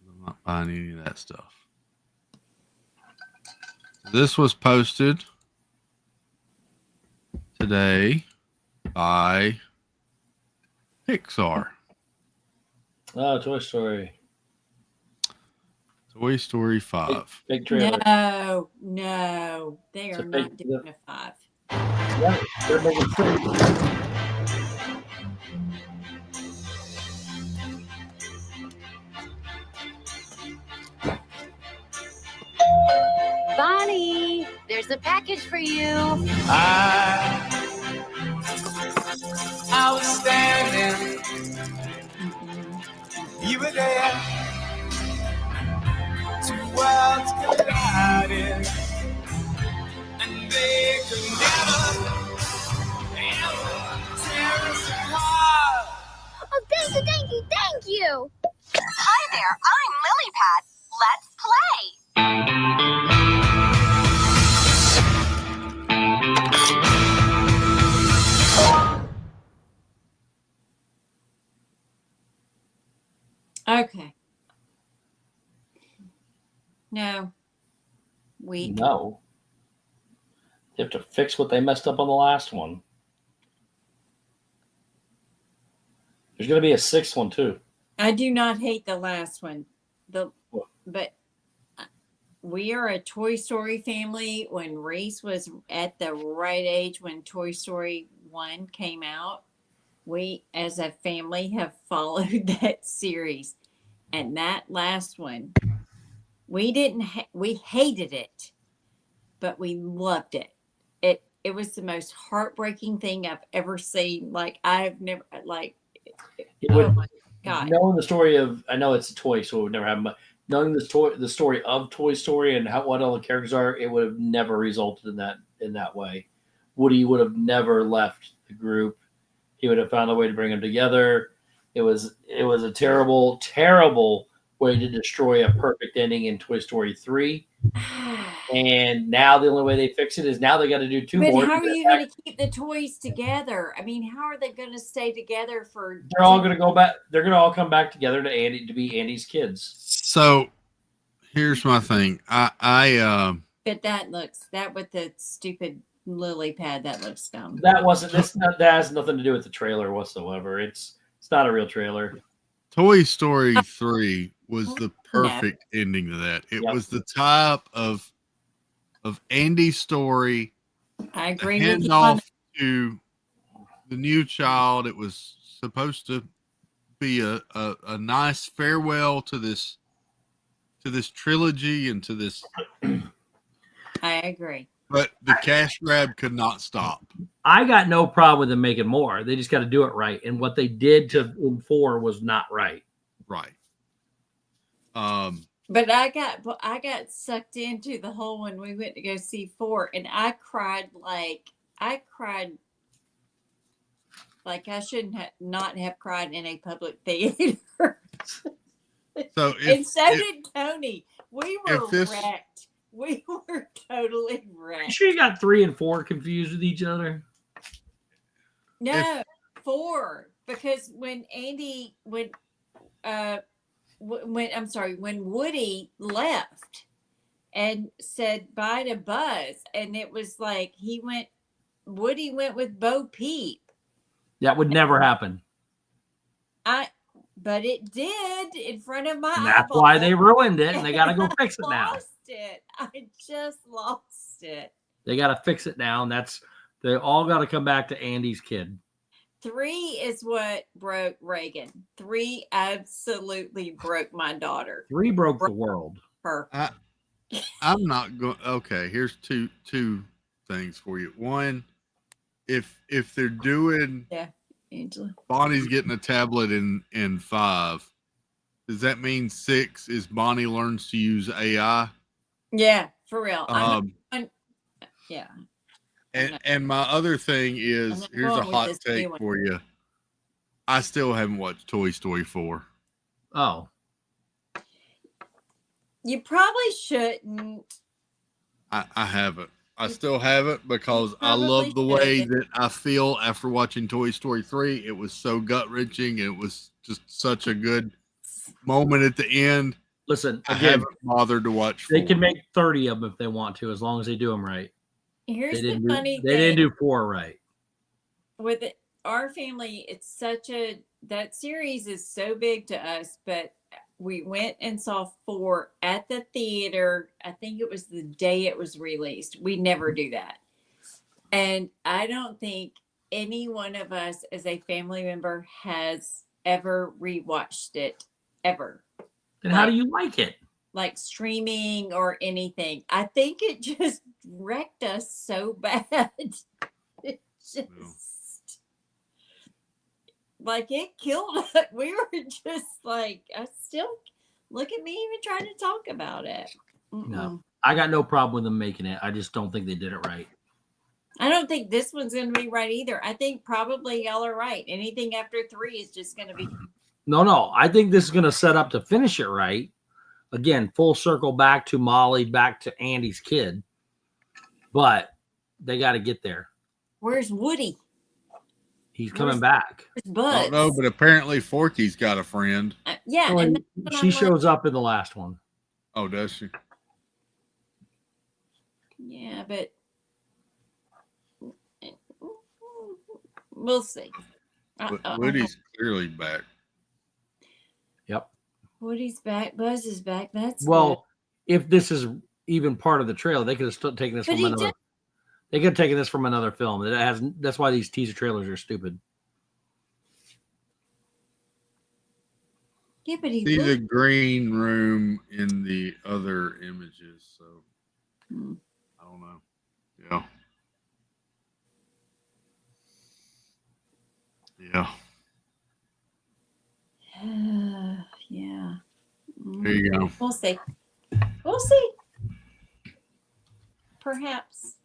I'm not buying any of that stuff. This was posted today by Pixar. Oh, Toy Story. Toy Story 5. Big trailer. No, they It's are a not big- doing a 5. Yeah, they're making three. Bonnie, there's a package for you. I was standing, you were there. Two worlds collided, and they could never, ever tear us apart. Oh, thank you. Hi there, I'm Lilypad. Let's play. Okay. No. No. They have to fix what they messed up on the last one. There's going to be a sixth one, too. I do not hate the last one. But we are a Toy Story family. When Reese was at the right age when Toy Story 1 came out, we as a family have followed that series. And that last one, we hated it, but we loved it. It was the most heartbreaking thing I've ever seen. Like I've never oh my God. Knowing the story of, I know it's a toy, so it would never happen, but knowing the story of Toy Story and what all the characters are, it would have never resulted in that way. Woody would have never left the group. He would have found a way to bring them together. It was a terrible, terrible way to destroy a perfect ending in Toy Story 3. And now the only way they fix it is now they got to do two more. But how are you going to keep the toys together? I mean, how are they going to stay together for? They're all going to go back. They're going to all come back together to be Andy's kids. So here's my thing. But that with the stupid lily pad, that looks dumb. That has nothing to do with the trailer whatsoever. It's not a real trailer. Toy Story 3 was the perfect ending to that. It was the type of Andy's story. I agree with hand you off to the new child. It was supposed to be a nice farewell to this trilogy and to this. I agree. But the cash grab could not stop. I got no problem with them making more. They just got to do it right. And what they did in 4 was not right. Right. But I got sucked into the whole when we went to go see 4, and I cried like I shouldn't not have cried in a public theater. So did Tony. We were wrecked. We were totally wrecked. You sure you got 3 and 4 confused with each other? No, 4, because when Woody left and said bye to Buzz, and it was like Woody went with Bo Peep. That would never happen. But it did in front of my And that's why they ruined it, and they got to go fix it now. it. I just lost it. They got to fix it now. And they all got to come back to Andy's kid. 3 is what broke Reagan. 3 absolutely broke my daughter. 3 broke the world. Her. I'm not going. Okay, here's two things for you. One, if they're doing, Angela. Bonnie's getting a tablet in 5. Does that mean 6 is Bonnie learns to use AI? Yeah, for real. Yeah. And my other thing is, here's a hot take for you. I still haven't watched Toy Story 4. Oh. You probably shouldn't. I haven't. I still haven't because I love the way that I feel after watching Toy Story 3. It was so gut-wrenching. It was just such a good moment at the end. Listen, I again, haven't bothered to watch 4. They can make 30 of them if they want to, as long as they do them right. Here's the funny thing. They didn't do 4 right. With our family, it's such that series is so big to us, but we went and saw 4 at the theater. I think it was the day it was released. We never do that. And I don't think any one of us as a family member has ever rewatched it, ever. Then how do you like it? Like streaming or anything. I think it just wrecked us so bad. It just like it killed us. We were just like, I still look at me even trying to talk about it. No, I got no problem with them making it. I just don't think they did it right. I don't think this one's going to be right either. I think probably y'all are right. Anything after 3 is just going to be. No. I think this is going to set up to finish it right. Again, full circle back to Molly, back to Andy's kid. But they got to get there. Where's Woody? He's coming back. Buzz? Don't know, but apparently Forky's got a friend. Yeah. Well, and she shows up in the last one. Oh, does she? Yeah, but we'll see. Woody's clearly back. Yep. Woody's back. Buzz is back. That's well. Good. If this is even part of the trailer, they could have still taken this from another. They could have taken this from another film. It has. That's why these teaser trailers are stupid. Yeah, but he see the green room in the other images. So I don't know. Yeah. Yeah. There you go. We'll see. We'll see. Perhaps.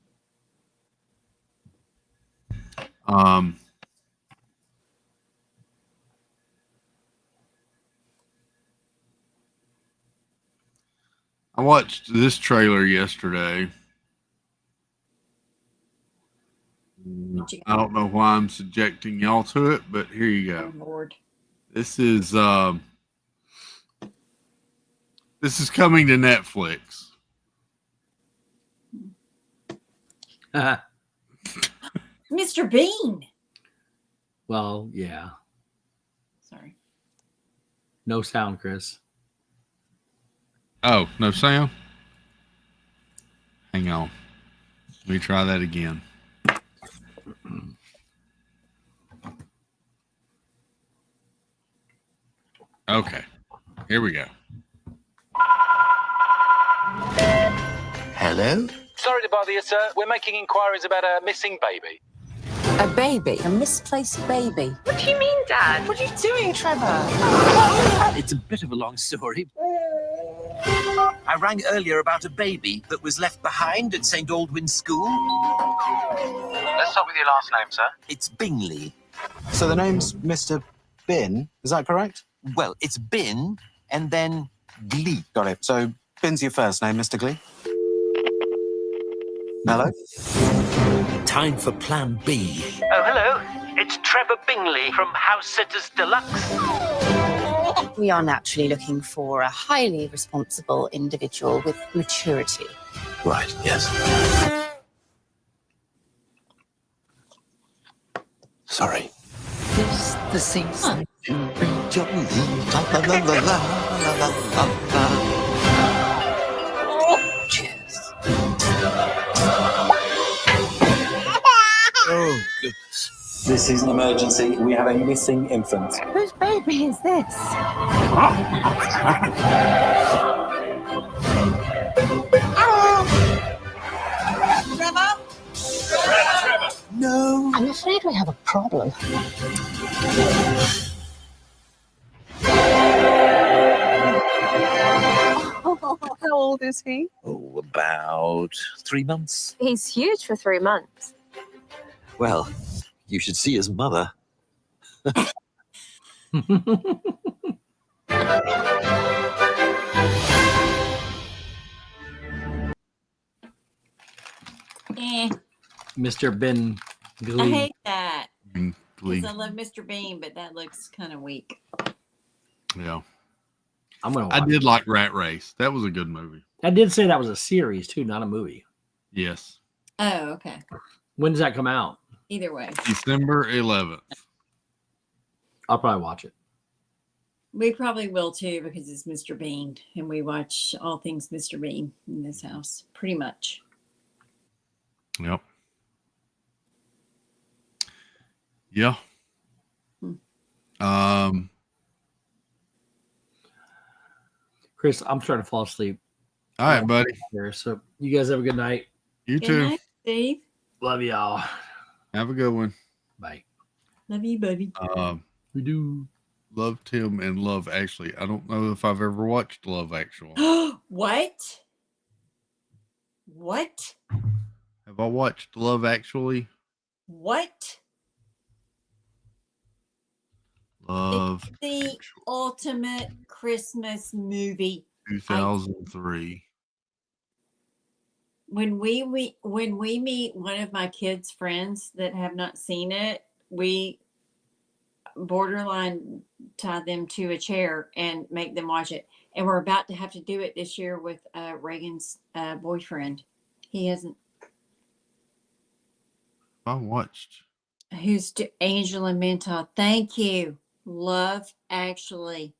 I watched this trailer yesterday. I don't know why I'm subjecting y'all to it, but here you go. Oh, Lord. This is coming to Netflix. Mr. Bean. Well, yeah. Sorry. No sound, Chris. Oh, no sound? Hang on. Let me try that again. Okay. Here we go. Hello? Sorry to bother you, sir. We're making inquiries about a missing baby. A baby? A misplaced baby? What do you mean, Dad? What are you doing, Trevor? It's a bit of a long story. I rang earlier about a baby that was left behind at St. Aldwyn's School. Let's start with your last name, sir. It's Bingley. So the name's Mr. Bin, is that correct? Well, it's Bin and then Glee. Got it. So Bin's your first name, Mr. Glee? Hello? Time for Plan B. Oh, hello. It's Trevor Bingley from House Sitters Deluxe. We are naturally looking for a highly responsible individual with maturity. Right, yes. Sorry. It's the season to be jolly. Oh, goodness. This is an emergency. We have a missing infant. Whose baby is this? No. I'm afraid we have a problem. How old is he? Oh, about 3 months. He's huge for 3 months. Well, you should see his mother. Mr. Ben Glee. I hate that. Glee. Because I love Mr. Bean, but that looks kind of weak. Yeah. I did like Rat Race. That was a good movie. I did say that was a series too, not a movie. Yes. Oh, okay. When does that come out? Either way. December 11th. I'll probably watch it. We probably will too because it's Mr. Bean and we watch all things Mr. Bean in this house pretty much. Yep. Yeah. Chris, I'm starting to fall asleep. All right, buddy. So you guys have a good night. You Good too. night, Steve. Love y'all. Have a good one. Bye. Love you, buddy. We do. Love Tim and Love Actually. I don't know if I've ever watched Love Actually. What? What? Have I watched Love Actually? What? Love It's the ultimate Christmas movie. 2003. When we meet one of my kids' friends that have not seen it, we borderline tie them to a chair and make them watch it. And we're about to have to do it this year with Reagan's boyfriend. He hasn't. I watched. Who's Angela Mintoff? Thank you. Love Actually.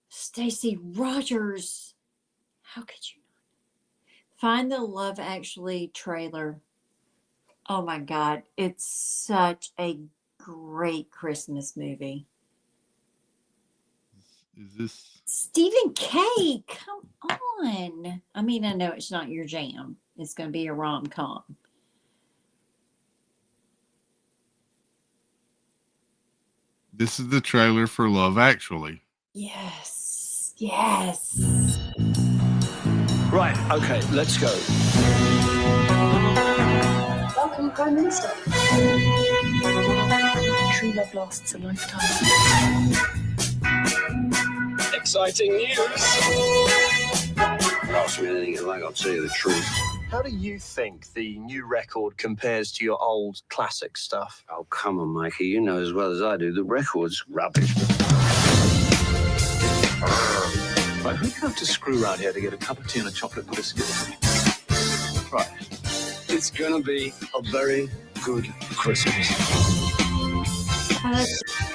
Stacey Rogers. How could you not? Find the Love Actually trailer. Oh my God. It's such a great Christmas movie. Is this Stephen K? Come on. I mean, I know it's not your jam. It's going to be a rom-com. This is the trailer for Love Actually. Yes. Yes. Right, okay, let's go. Welcome, Prime Minister. True love lasts a lifetime. Exciting news. Ask me anything you like, I'll tell you the truth. How do you think the new record compares to your old classic stuff? Oh, come on, Mikey. You know as well as I do, the record's rubbish. Right, who can have to screw around here to get a cup of tea and a chocolate biscuit? Right. It's gonna be a very good Christmas.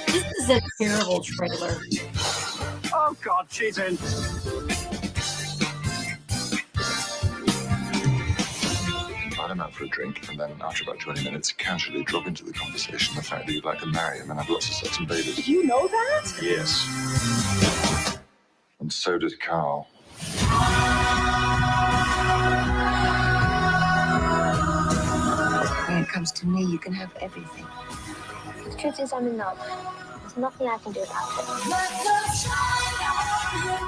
This is a terrible trailer. Oh, God, she's in. I'm out for a drink, and then after about 20 minutes, casually drop into the conversation the fact that you'd like to marry him and have lots of sex and babies. Did you know that? Yes. And so does Carl. When it comes to me, you can have everything. The truth is, I'm in love. There's nothing I can do about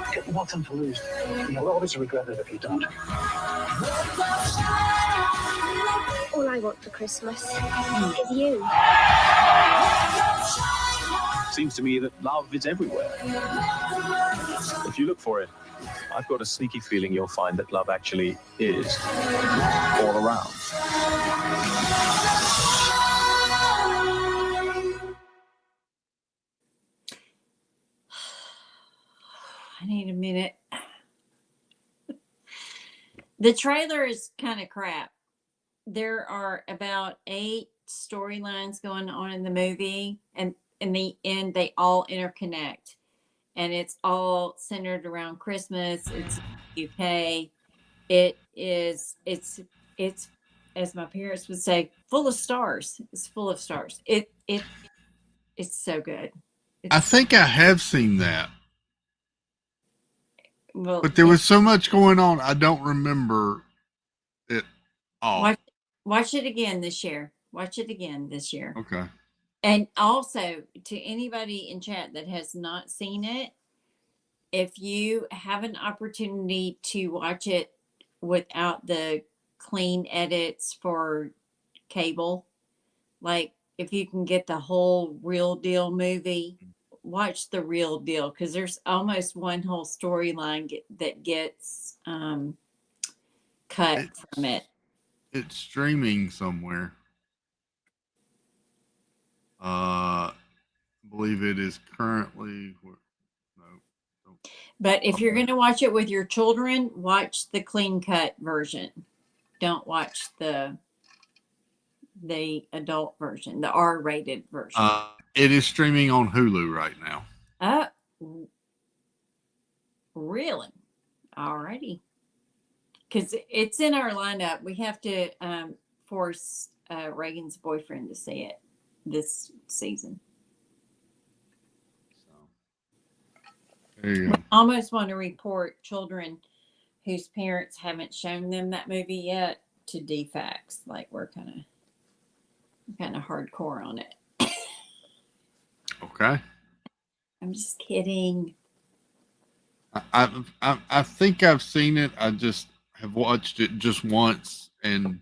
it. Get nothing to lose. You'll always regret it if you don't. All I want for Christmas is you. Seems to me that love is everywhere. If you look for it, I've got a sneaky feeling you'll find that love actually is all around. I need a minute. The trailer is kind of crap. There are about 8 storylines going on in the movie, and in the end, they all interconnect. And it's all centered around Christmas. It's UK. It is. It's as my parents would say, full of stars. It's full of stars. It's so good. I think I have seen that, Well, but there was so much going on. I don't remember it all. watch it again this year. Watch it again this year. Okay. And also to anybody in chat that has not seen it, if you have an opportunity to watch it without the clean edits for cable, like if you can get the whole Real Deal movie, watch the Real Deal, because there's almost one whole storyline that gets cut from it. It's streaming somewhere. I believe it is currently. But if you're going to watch it with your children, watch the clean cut version. Don't watch the adult version, the R-rated version. It is streaming on Hulu right now. Really? Alrighty. Because it's in our lineup. We have to force Reagan's boyfriend to see it this season. There you We go. almost want to report children whose parents haven't shown them that movie yet to DFAX. Like we're kind of hardcore on it. Okay. I'm just kidding. I think I've seen it. I just have watched it just once, and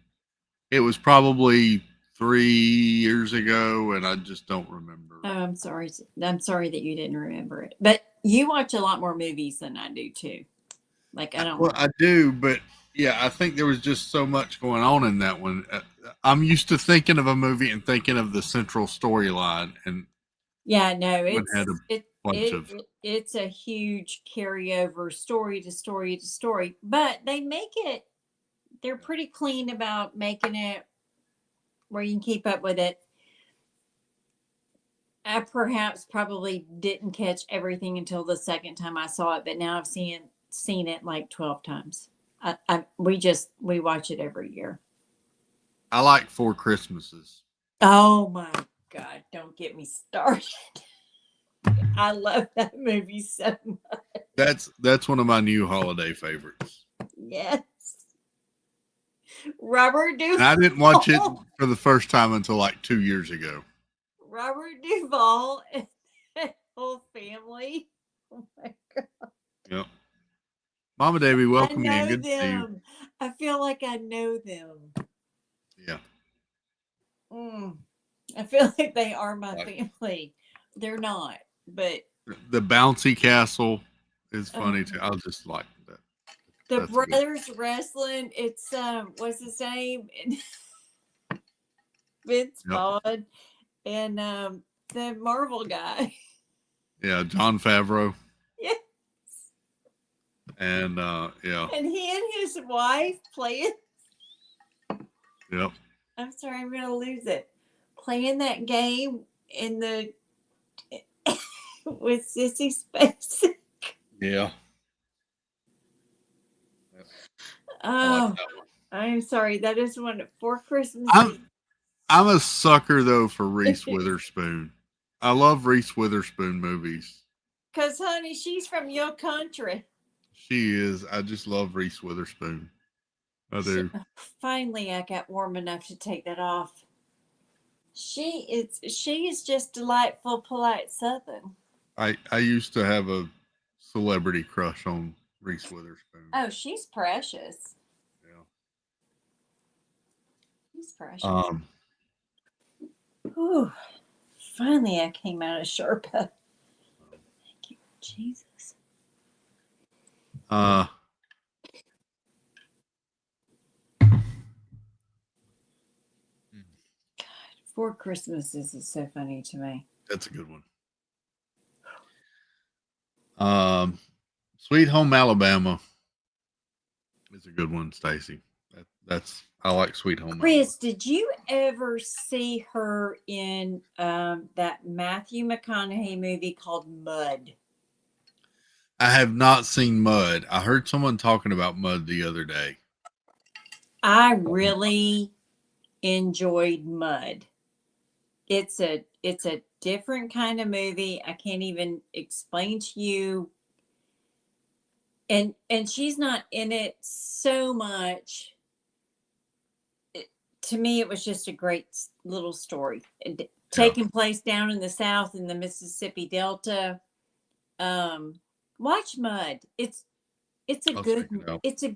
it was probably 3 years ago, and I just don't remember. Oh, I'm sorry. I'm sorry that you didn't remember it. But you watch a lot more movies than I do too. Like I don't. Well, I do, but yeah, I think there was just so much going on in that one. I'm used to thinking of a movie and thinking of the central storyline, and yeah, no, it's a huge carryover story to story to story, but they make it. They're pretty clean about making it where you can keep up with it. I perhaps probably didn't catch everything until the second time I saw it, but now I've seen it like 12 times. We watch it every year. I like Four Christmases. Oh my God, don't get me started. I love that movie so much. That's one of my new holiday favorites. Yes. Robert Duvall. And I didn't watch it for the first time until like 2 years ago. Robert Duvall and that whole family. Oh my God. Yep. Mama Davy, welcome I know in. Good to see you. them. I feel like I know them. Yeah. I feel like they are my family. They're not, but the bouncy castle is funny too. I just like that. the That's brothers wrestling. It's what's his name? Vince Vaughn and the Marvel guy. Yeah, John Favreau. Yes. And yeah. And he and his wife playing. Yep. I'm sorry, I'm gonna lose it. Playing that game in the with Sissy Spacek. Yeah. Oh, I'm sorry. That is one for Christmas. I'm a sucker though for Reese Witherspoon. I love Reese Witherspoon movies. Cause honey, she's from your country. She is. I just love Reese Witherspoon. I do. Finally, I got warm enough to take that off. She is just delightful, polite Southern. I used to have a celebrity crush on Reese Witherspoon. Oh, she's precious. Yeah. She's precious. Ooh, finally I came out of Sherpa. Thank you, Jesus. God, Four Christmases is so funny to me. That's a good one. Sweet Home Alabama is a good one, Stacy. I like Sweet Home Chris, did you ever see her in that Matthew McConaughey movie called Mud? I have not seen Mud. I heard someone talking about Mud the other day. I really enjoyed Mud. It's a different kind of movie. I can't even explain to you. And she's not in it so much. To me, it was just a great little story. Taking place down in the South in the Mississippi Delta. Watch Mud. It's a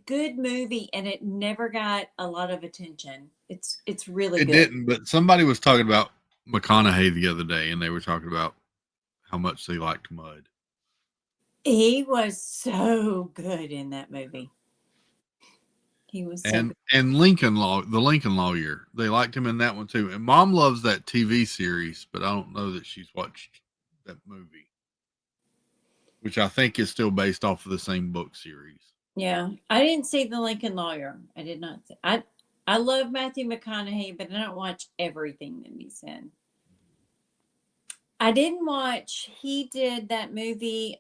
good movie, and it never got a lot of attention. It's really good. It didn't, but somebody was talking about McConaughey the other day, and they were talking about how much they liked Mud. He was so good in that movie. He was so And good. and the Lincoln Lawyer, they liked him in that one too. And Mom loves that TV series, but I don't know that she's watched that movie, which I think is still based off of the same book series. Yeah, I didn't see The Lincoln Lawyer. I did not. I love Matthew McConaughey, but I don't watch everything that he's in. I didn't watch. He did that movie,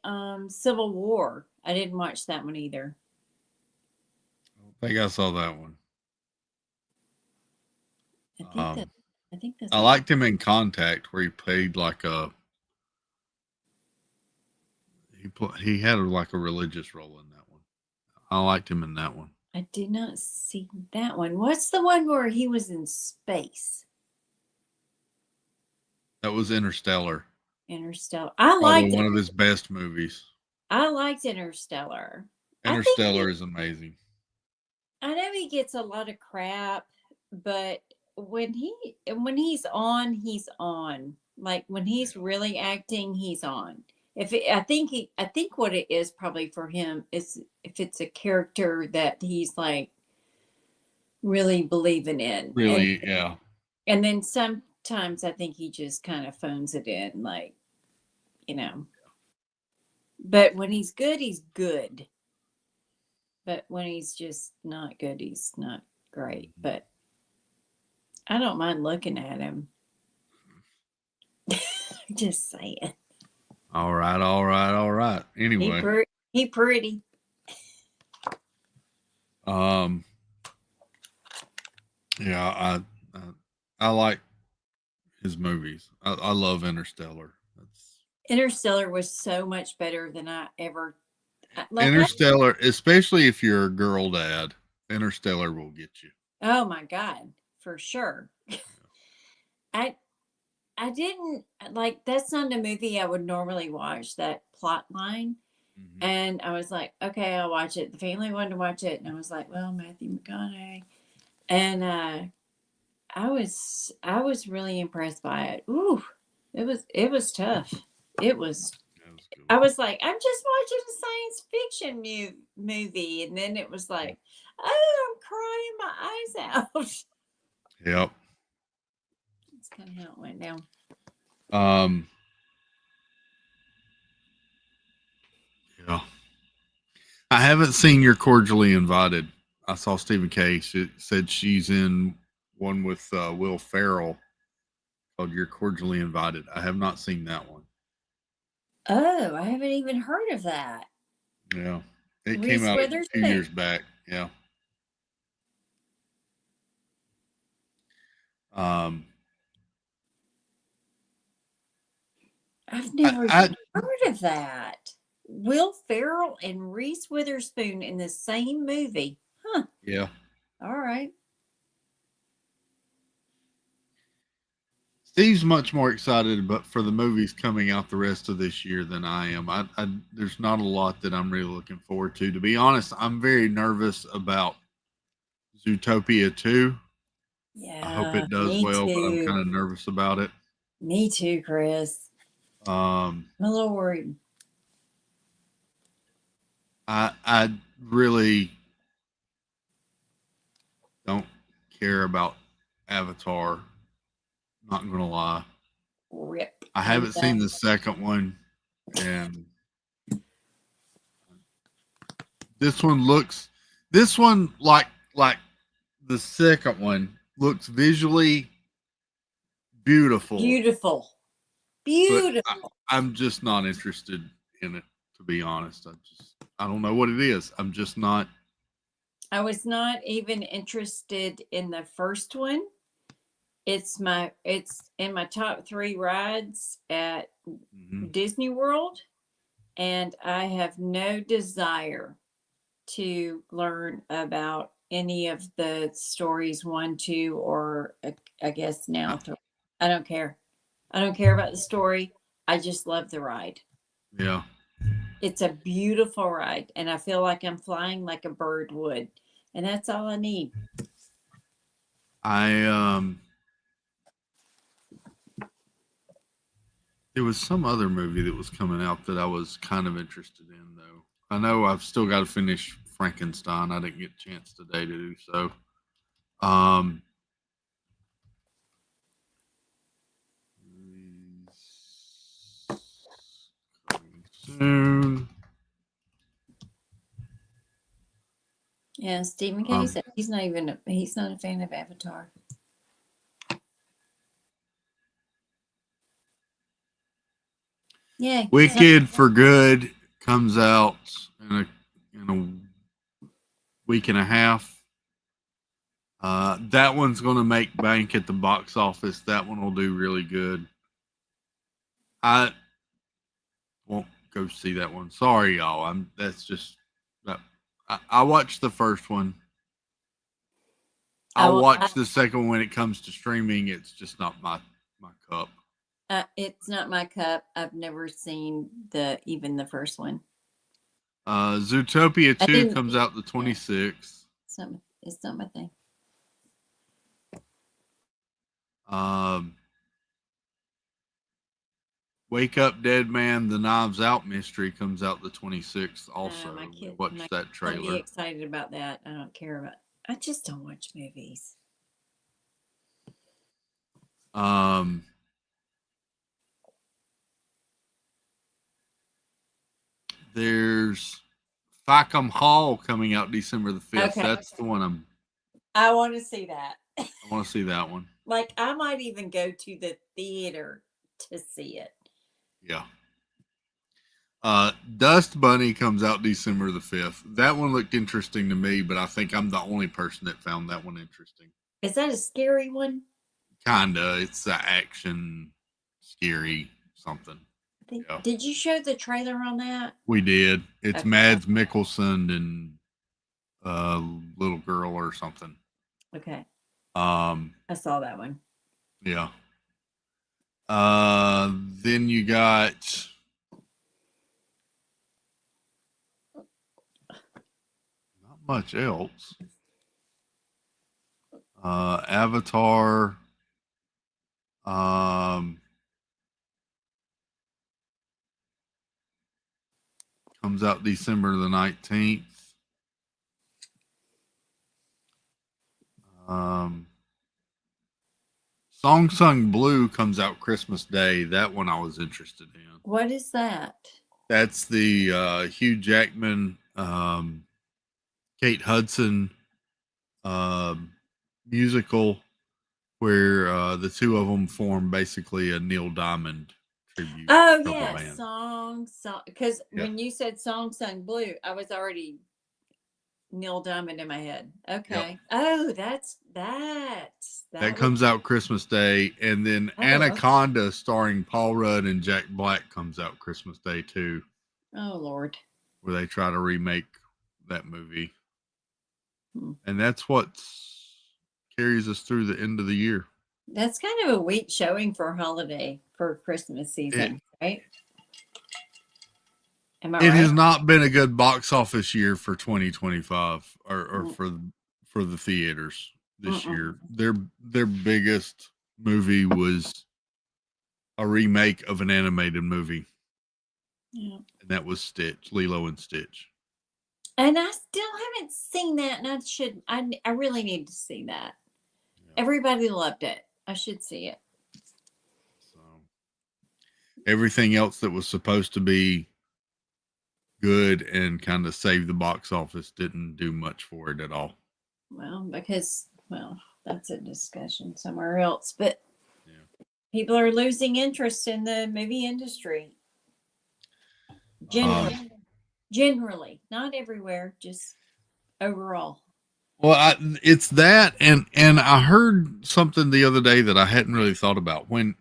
Civil War. I didn't watch that one either. I think I saw that one. I think that's. I liked him in Contact, where he played like he had like a religious role in that one. I liked him in that one. I did not see that one. What's the one where he was in space? That was Interstellar. Interstellar. I liked one of his best movies. I liked Interstellar. Interstellar is amazing. I know he gets a lot of crap, but when he's on, he's on. Like when he's really acting, he's on. I think what it is probably for him is if it's a character that he's like really believing in. Really, yeah. And then sometimes I think he just kind of phones it in, like, But when he's good, he's good. But when he's just not good, he's not great. But I don't mind looking at him. Just saying. All right. Anyway, he pretty. Yeah, I like his movies. I love Interstellar. Interstellar was so much better than I ever. Interstellar, especially if you're a girl dad, Interstellar will get you. Oh my God, for sure. I didn't like. That's not a movie I would normally watch. That plot line. And I was like, okay, I'll watch it. The family wanted to watch it, and I was like, well, Matthew McConaughey, and I was really impressed by it. Ooh, it was tough. It was. I was like, I'm just watching a science fiction movie, and then it was like, oh, I'm crying my eyes out. Yep. That's kind of how it went down. Yeah. I haven't seen You're Cordially Invited. I saw Stephen K. said she's in one with Will Ferrell called You're Cordially Invited. I have not seen that one. Oh, I haven't even heard of that. Yeah. It came out 2 years back. Yeah. I've never heard of that. Will Ferrell and Reese Witherspoon in the same movie. Huh. Yeah. All right. Steve's much more excited for the movies coming out the rest of this year than I am. There's not a lot that I'm really looking forward to. To be honest, I'm very nervous about Zootopia 2. Yeah. I hope it does well, but I'm kind of nervous about it. Me too, Chris. I'm a little worried. I really don't care about Avatar. Not gonna lie. Rip. I haven't seen the second one, and this one like the second one looks visually beautiful. Beautiful. I'm just not interested in it, to be honest. I don't know what it is. I'm just not. I was not even interested in the first one. It's in my top 3 rides at Disney World, and I have no desire to learn about any of the stories 1, 2, or I guess now 3. I don't care. I don't care about the story. I just love the ride. Yeah. It's a beautiful ride, and I feel like I'm flying like a bird would, and that's all I need. There was some other movie that was coming out that I was kind of interested in, though. I know I've still got to finish Frankenstein. I didn't get a chance today to do so. Coming soon. Yeah, Stephen K. said he's not a fan of Avatar. Yeah. Wicked for Good comes out in a week and a half. That one's going to make bank at the box office. That one will do really good. I won't go see that one. Sorry, y'all. I watched the first one. I'll watch the second one when it comes to streaming. It's just not my cup. It's not my cup. I've never seen even the first one. Zootopia 2 comes out the 26th. It's not my thing. Wake Up Dead Man, The Knives Out mystery comes out the 26th also. We watched that trailer. I'll be excited about that. I don't care about. I just don't watch movies. There's Fickham Hall coming out December the 5th. Okay. That's the one I want to see that. I want to see that one. Like, I might even go to the theater to see it. Yeah. Dust Bunny comes out December the 5th. That one looked interesting to me, but I think I'm the only person that found that one interesting. Is that a scary one? Kinda. It's an action, scary something. Yeah. Did you show the trailer on that? We did. It's okay. Mads Mikkelsen and a little girl or something. Okay. I saw that one. Yeah. Then you got not much else. Avatar. Comes out December the 19th. Song Sung Blue comes out Christmas Day. That one I was interested in. What is that? That's the Hugh Jackman, Kate Hudson musical where the two of them form basically a Neil Diamond tribute. Oh, yeah. Band. Song. Because when you said Song Sung Blue, I was already Neil Diamond in my head. Okay. Yep. Oh, that comes out Christmas Day, and then Anaconda, starring Paul Rudd and Jack Black, comes out Christmas Day too. Oh Lord! Where they try to remake that movie, and that's what carries us through the end of the year. That's kind of a weak showing for holiday for Christmas season, right? Am I right? It has not been a good box office year for 2025 or for the theaters this year. Their biggest movie was a remake of an animated movie. Yeah. And that was Stitch, Lilo and Stitch. And I still haven't seen that, and I really need to see that. Yeah. Everybody loved it. I should see it. So everything else that was supposed to be good and kind of save the box office didn't do much for it at all. Well, that's a discussion somewhere else, but people are losing interest in the movie industry generally. Generally, not everywhere, just overall. Well, it's that, and I heard something the other day that I hadn't really thought about. When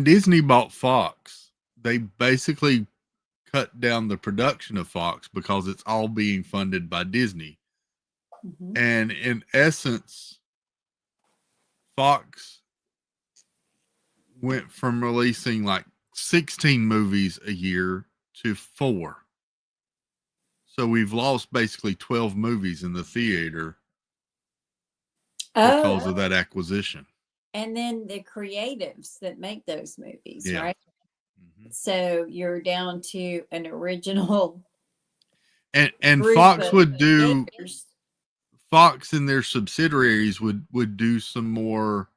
Disney bought Fox, they basically cut down the production of Fox because it's all being funded by Disney. Mm-hmm. And in essence, Fox went from releasing like 16 movies a year to 4. So we've lost basically 12 movies in the theater because of that acquisition. And then the creatives that make those movies, Yeah. right? Mm-hmm. So you're down to an original. And Fox would do creators. Fox and their subsidiaries would do some more,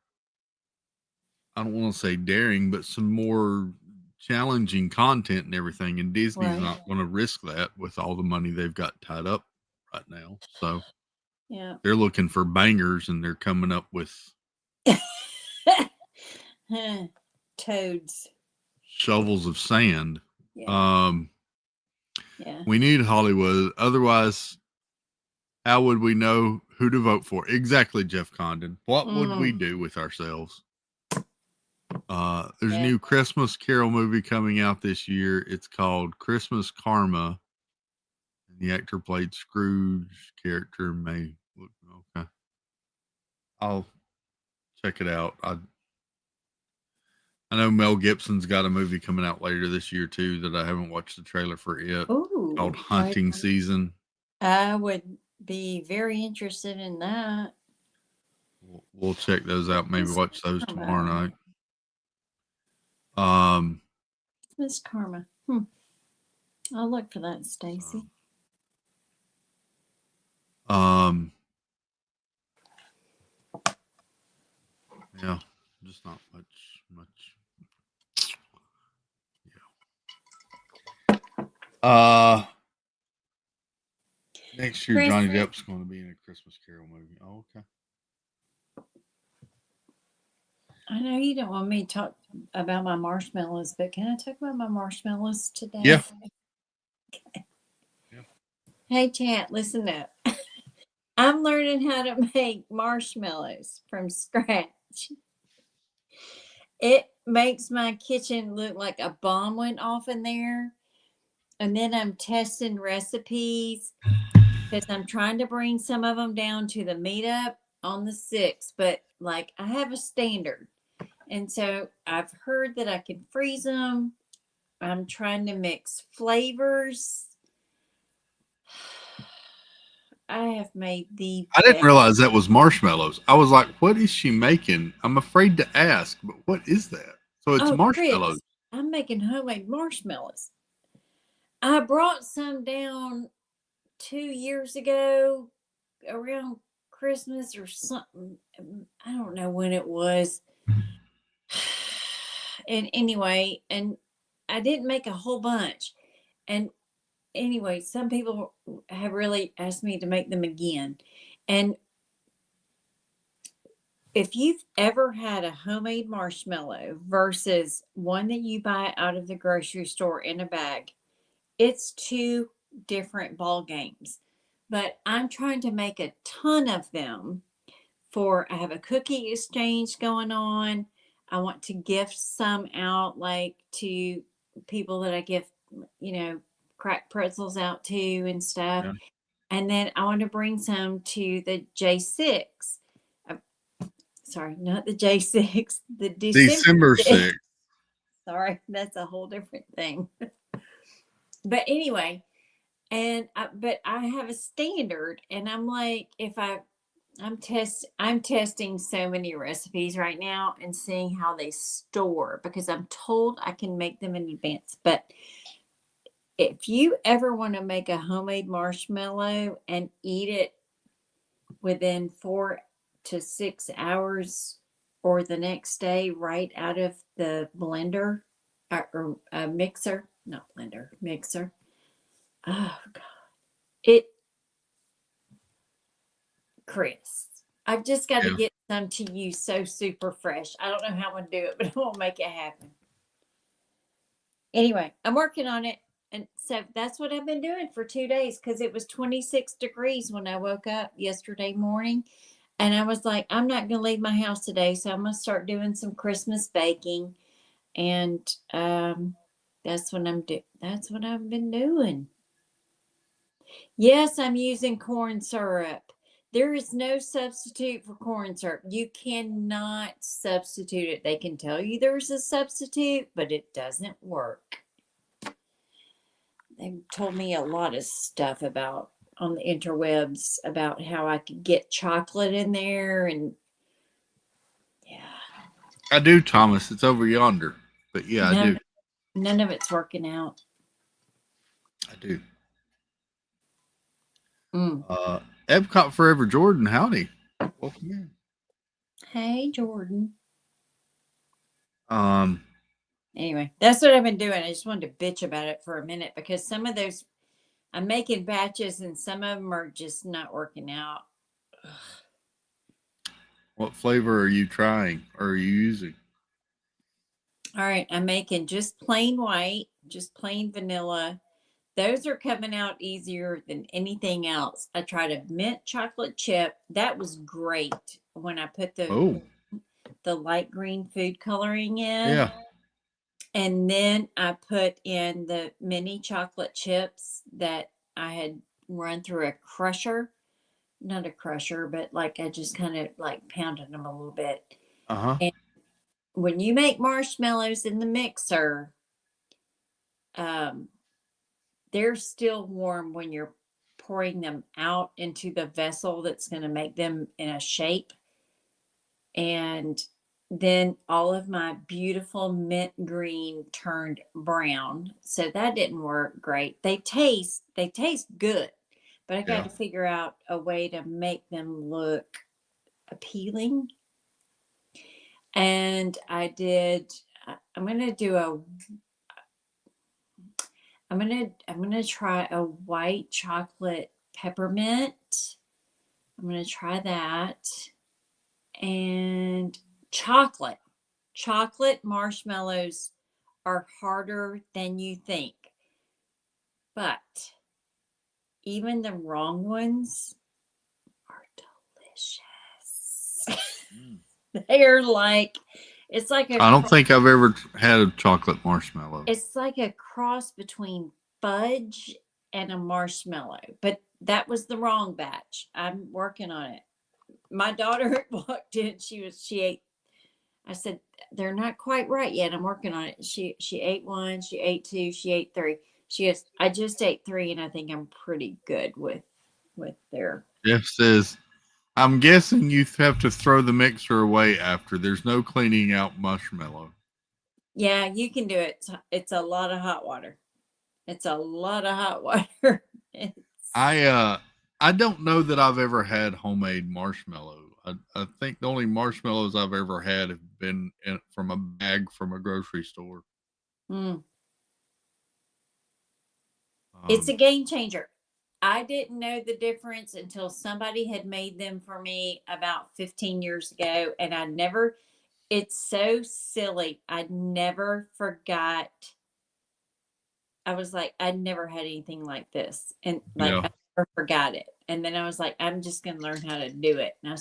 I don't want to say daring, but some more challenging content and everything. And Disney's not going to risk that with all the money they've got tied up right now. So yeah, they're looking for bangers, and they're coming up with toads, shovels of sand. Yeah. We need Hollywood. Otherwise, how would we know who to vote for? Exactly, Jeff Condon. What would we do with ourselves? There's a new Christmas Carol movie coming out this year. It's called Christmas Karma. And the actor played Scrooge character may look okay. I'll check it out. I know Mel Gibson's got a movie coming out later this year too that I haven't watched the trailer for yet. Ooh, called Hunting Season. I would be very interested in that. We'll check those out. Maybe watch those tomorrow night. Miss Karma. I'll look for that, Stacy. Yeah, just not much. Yeah. Next year, Johnny Depp's going to be in a Christmas Carol movie. Oh, okay. I know you don't want me to talk about my marshmallows, but can I talk about my marshmallows today? Yeah. Okay. Yeah. Hey, chat, listen up. I'm learning how to make marshmallows from scratch. It makes my kitchen look like a bomb went off in there. And then I'm testing recipes because I'm trying to bring some of them down to the meetup on the 6th. But like I have a standard. And so I've heard that I can freeze them. I'm trying to mix flavors. I have made the I didn't realize that was marshmallows. I was like, what is she making? I'm afraid to ask, but what is that? So it's marshmallows. Chris, I'm making homemade marshmallows. I brought some down 2 years ago around Christmas or something. I don't know when it was. And anyway, and I didn't make a whole bunch. And anyway, some people have really asked me to make them again. And if you've ever had a homemade marshmallow versus one that you buy out of the grocery store in a bag, it's 2 different ball games. But I'm trying to make a ton of them I have a cookie exchange going on. I want to gift some out, like to people that I give, cracked pretzels out to and stuff. Yeah. And then I want to bring some to the J6. Sorry, not the J6, the December 6th. Sorry, that's a whole different thing. But anyway, but I have a standard, and I'm like, I'm testing so many recipes right now and seeing how they store because I'm told I can make them in advance. But if you ever want to make a homemade marshmallow and eat it within 4 to 6 hours or the next day right out of the blender or mixer, not blender, mixer. Oh, God. Chris, I've just got to get some to you so super fresh. I don't know how I'm going to do it, but I will make it happen. Anyway, I'm working on it. And so that's what I've been doing for 2 days because it was 26 degrees when I woke up yesterday morning. And I was like, I'm not going to leave my house today. So I'm going to start doing some Christmas baking. And that's what that's what I've been doing. Yes, I'm using corn syrup. There is no substitute for corn syrup. You cannot substitute it. They can tell you there's a substitute, but it doesn't work. They told me a lot of stuff about on the interwebs about how I could get chocolate in there, and I do, Thomas. It's over yonder. But yeah, I do. None of it's working out. I do. Mm. Epcot Forever Jordan, howdy. Welcome in. Hey, Jordan. Anyway, that's what I've been doing. I just wanted to bitch about it for a minute because some of those I'm making batches and some of them are just not working out. Ugh. What flavor are you trying or are you using? All right, I'm making just plain white, just plain vanilla. Those are coming out easier than anything else. I tried a mint chocolate chip. That was great when I put the light green food coloring in. Yeah. And then I put in the mini chocolate chips that I had run through a crusher. Not a crusher, but like I just kind of like pounded them a little bit. And when you make marshmallows in the mixer, they're still warm when you're pouring them out into the vessel that's going to make them in a shape. And then all of my beautiful mint green turned brown. So that didn't work great. They taste good, but I got to figure out a way to make them look appealing. And I'm going to try a white chocolate peppermint. I'm going to try that. And chocolate marshmallows are harder than you think. But even the wrong ones are delicious. They're like, it's like I don't think I've ever had a chocolate marshmallow. It's like a cross between fudge and a marshmallow, but that was the wrong batch. I'm working on it. My daughter walked in, she ate. I said, they're not quite right yet. I'm working on it. She ate one, she ate two, she ate three. She goes, I just ate three, and I think I'm pretty good with their. Jeff says, I'm guessing you have to throw the mixer away after. There's no cleaning out marshmallow. Yeah, you can do it. It's a lot of hot water. It's a lot of hot water. I don't know that I've ever had homemade marshmallow. I think the only marshmallows I've ever had have been from a bag from a grocery store. It's a game changer. I didn't know the difference until somebody had made them for me about 15 years ago. And it's so silly. I never forgot. I was like, I never had anything like this. And I never forgot it. And then I was like, I'm just going to learn how to do it. And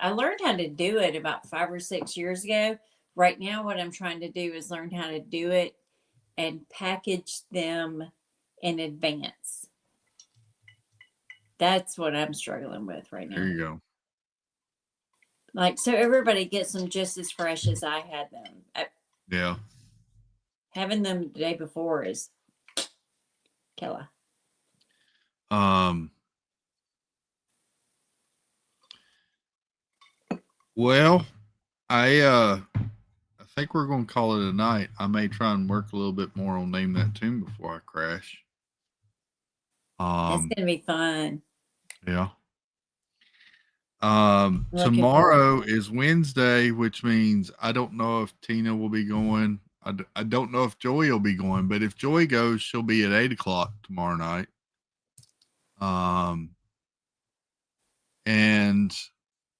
I learned how to do it about 5 or 6 years ago. Right now, what I'm trying to do is learn how to do it and package them in advance. That's what I'm struggling with right now. There you go. Like, so everybody gets them just as fresh as I had them. Yeah. Having them the day before is killer. Well, I think we're going to call it a night. I may try and work a little bit more on Name That Tune before I crash. It's going to be fun. Yeah. Tomorrow is Wednesday, which means I don't know if Tina will be going. I don't know if Joy will be going, but if Joy goes, she'll be at 8:00 tomorrow night. And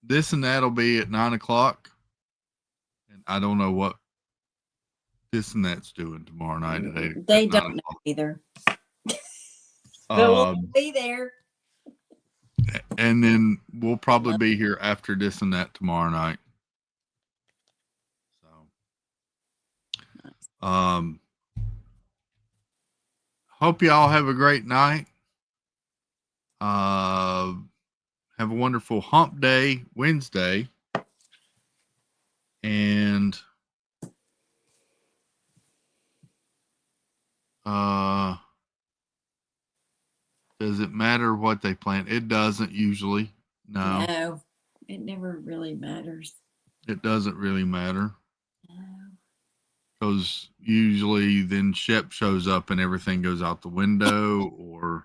this and that'll be at 9:00. And I don't know what This and That's doing tomorrow night at 8. They at 9 don't know o'clock. either. But we'll be there. And then we'll probably be here after This and That tomorrow night. So, hope you all have a great night. Have a wonderful hump day Wednesday. And does it matter what they plant? It doesn't usually. No, it never really matters. It doesn't really matter. Because usually then Shep shows up and everything goes out the window, or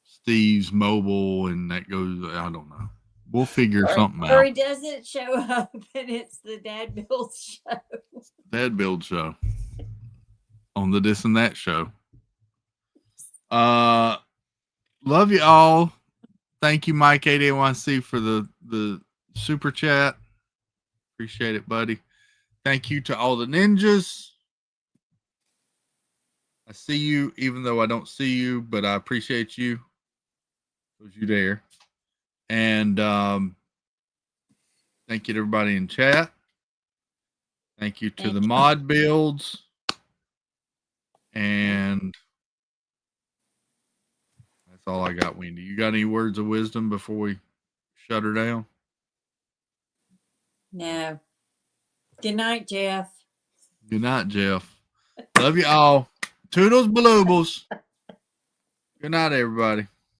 Steve's mobile and that goes, I don't know. We'll figure something out. Or he doesn't show up and it's the Dad Build show. Dad Build show on the This and That show. Love you all. Thank you, Mike 88YC, for the super chat. Appreciate it, buddy. Thank you to all the ninjas. I see you, even though I don't see you, but I appreciate you. Because you there. And thank you to everybody in chat. Thank you to the mod builds. And that's all I got, Wendy. You got any words of wisdom before we shut her down? No. Good night, Jeff. Good night, Jeff. Love you all. Toodles baloobles. Good night, everybody.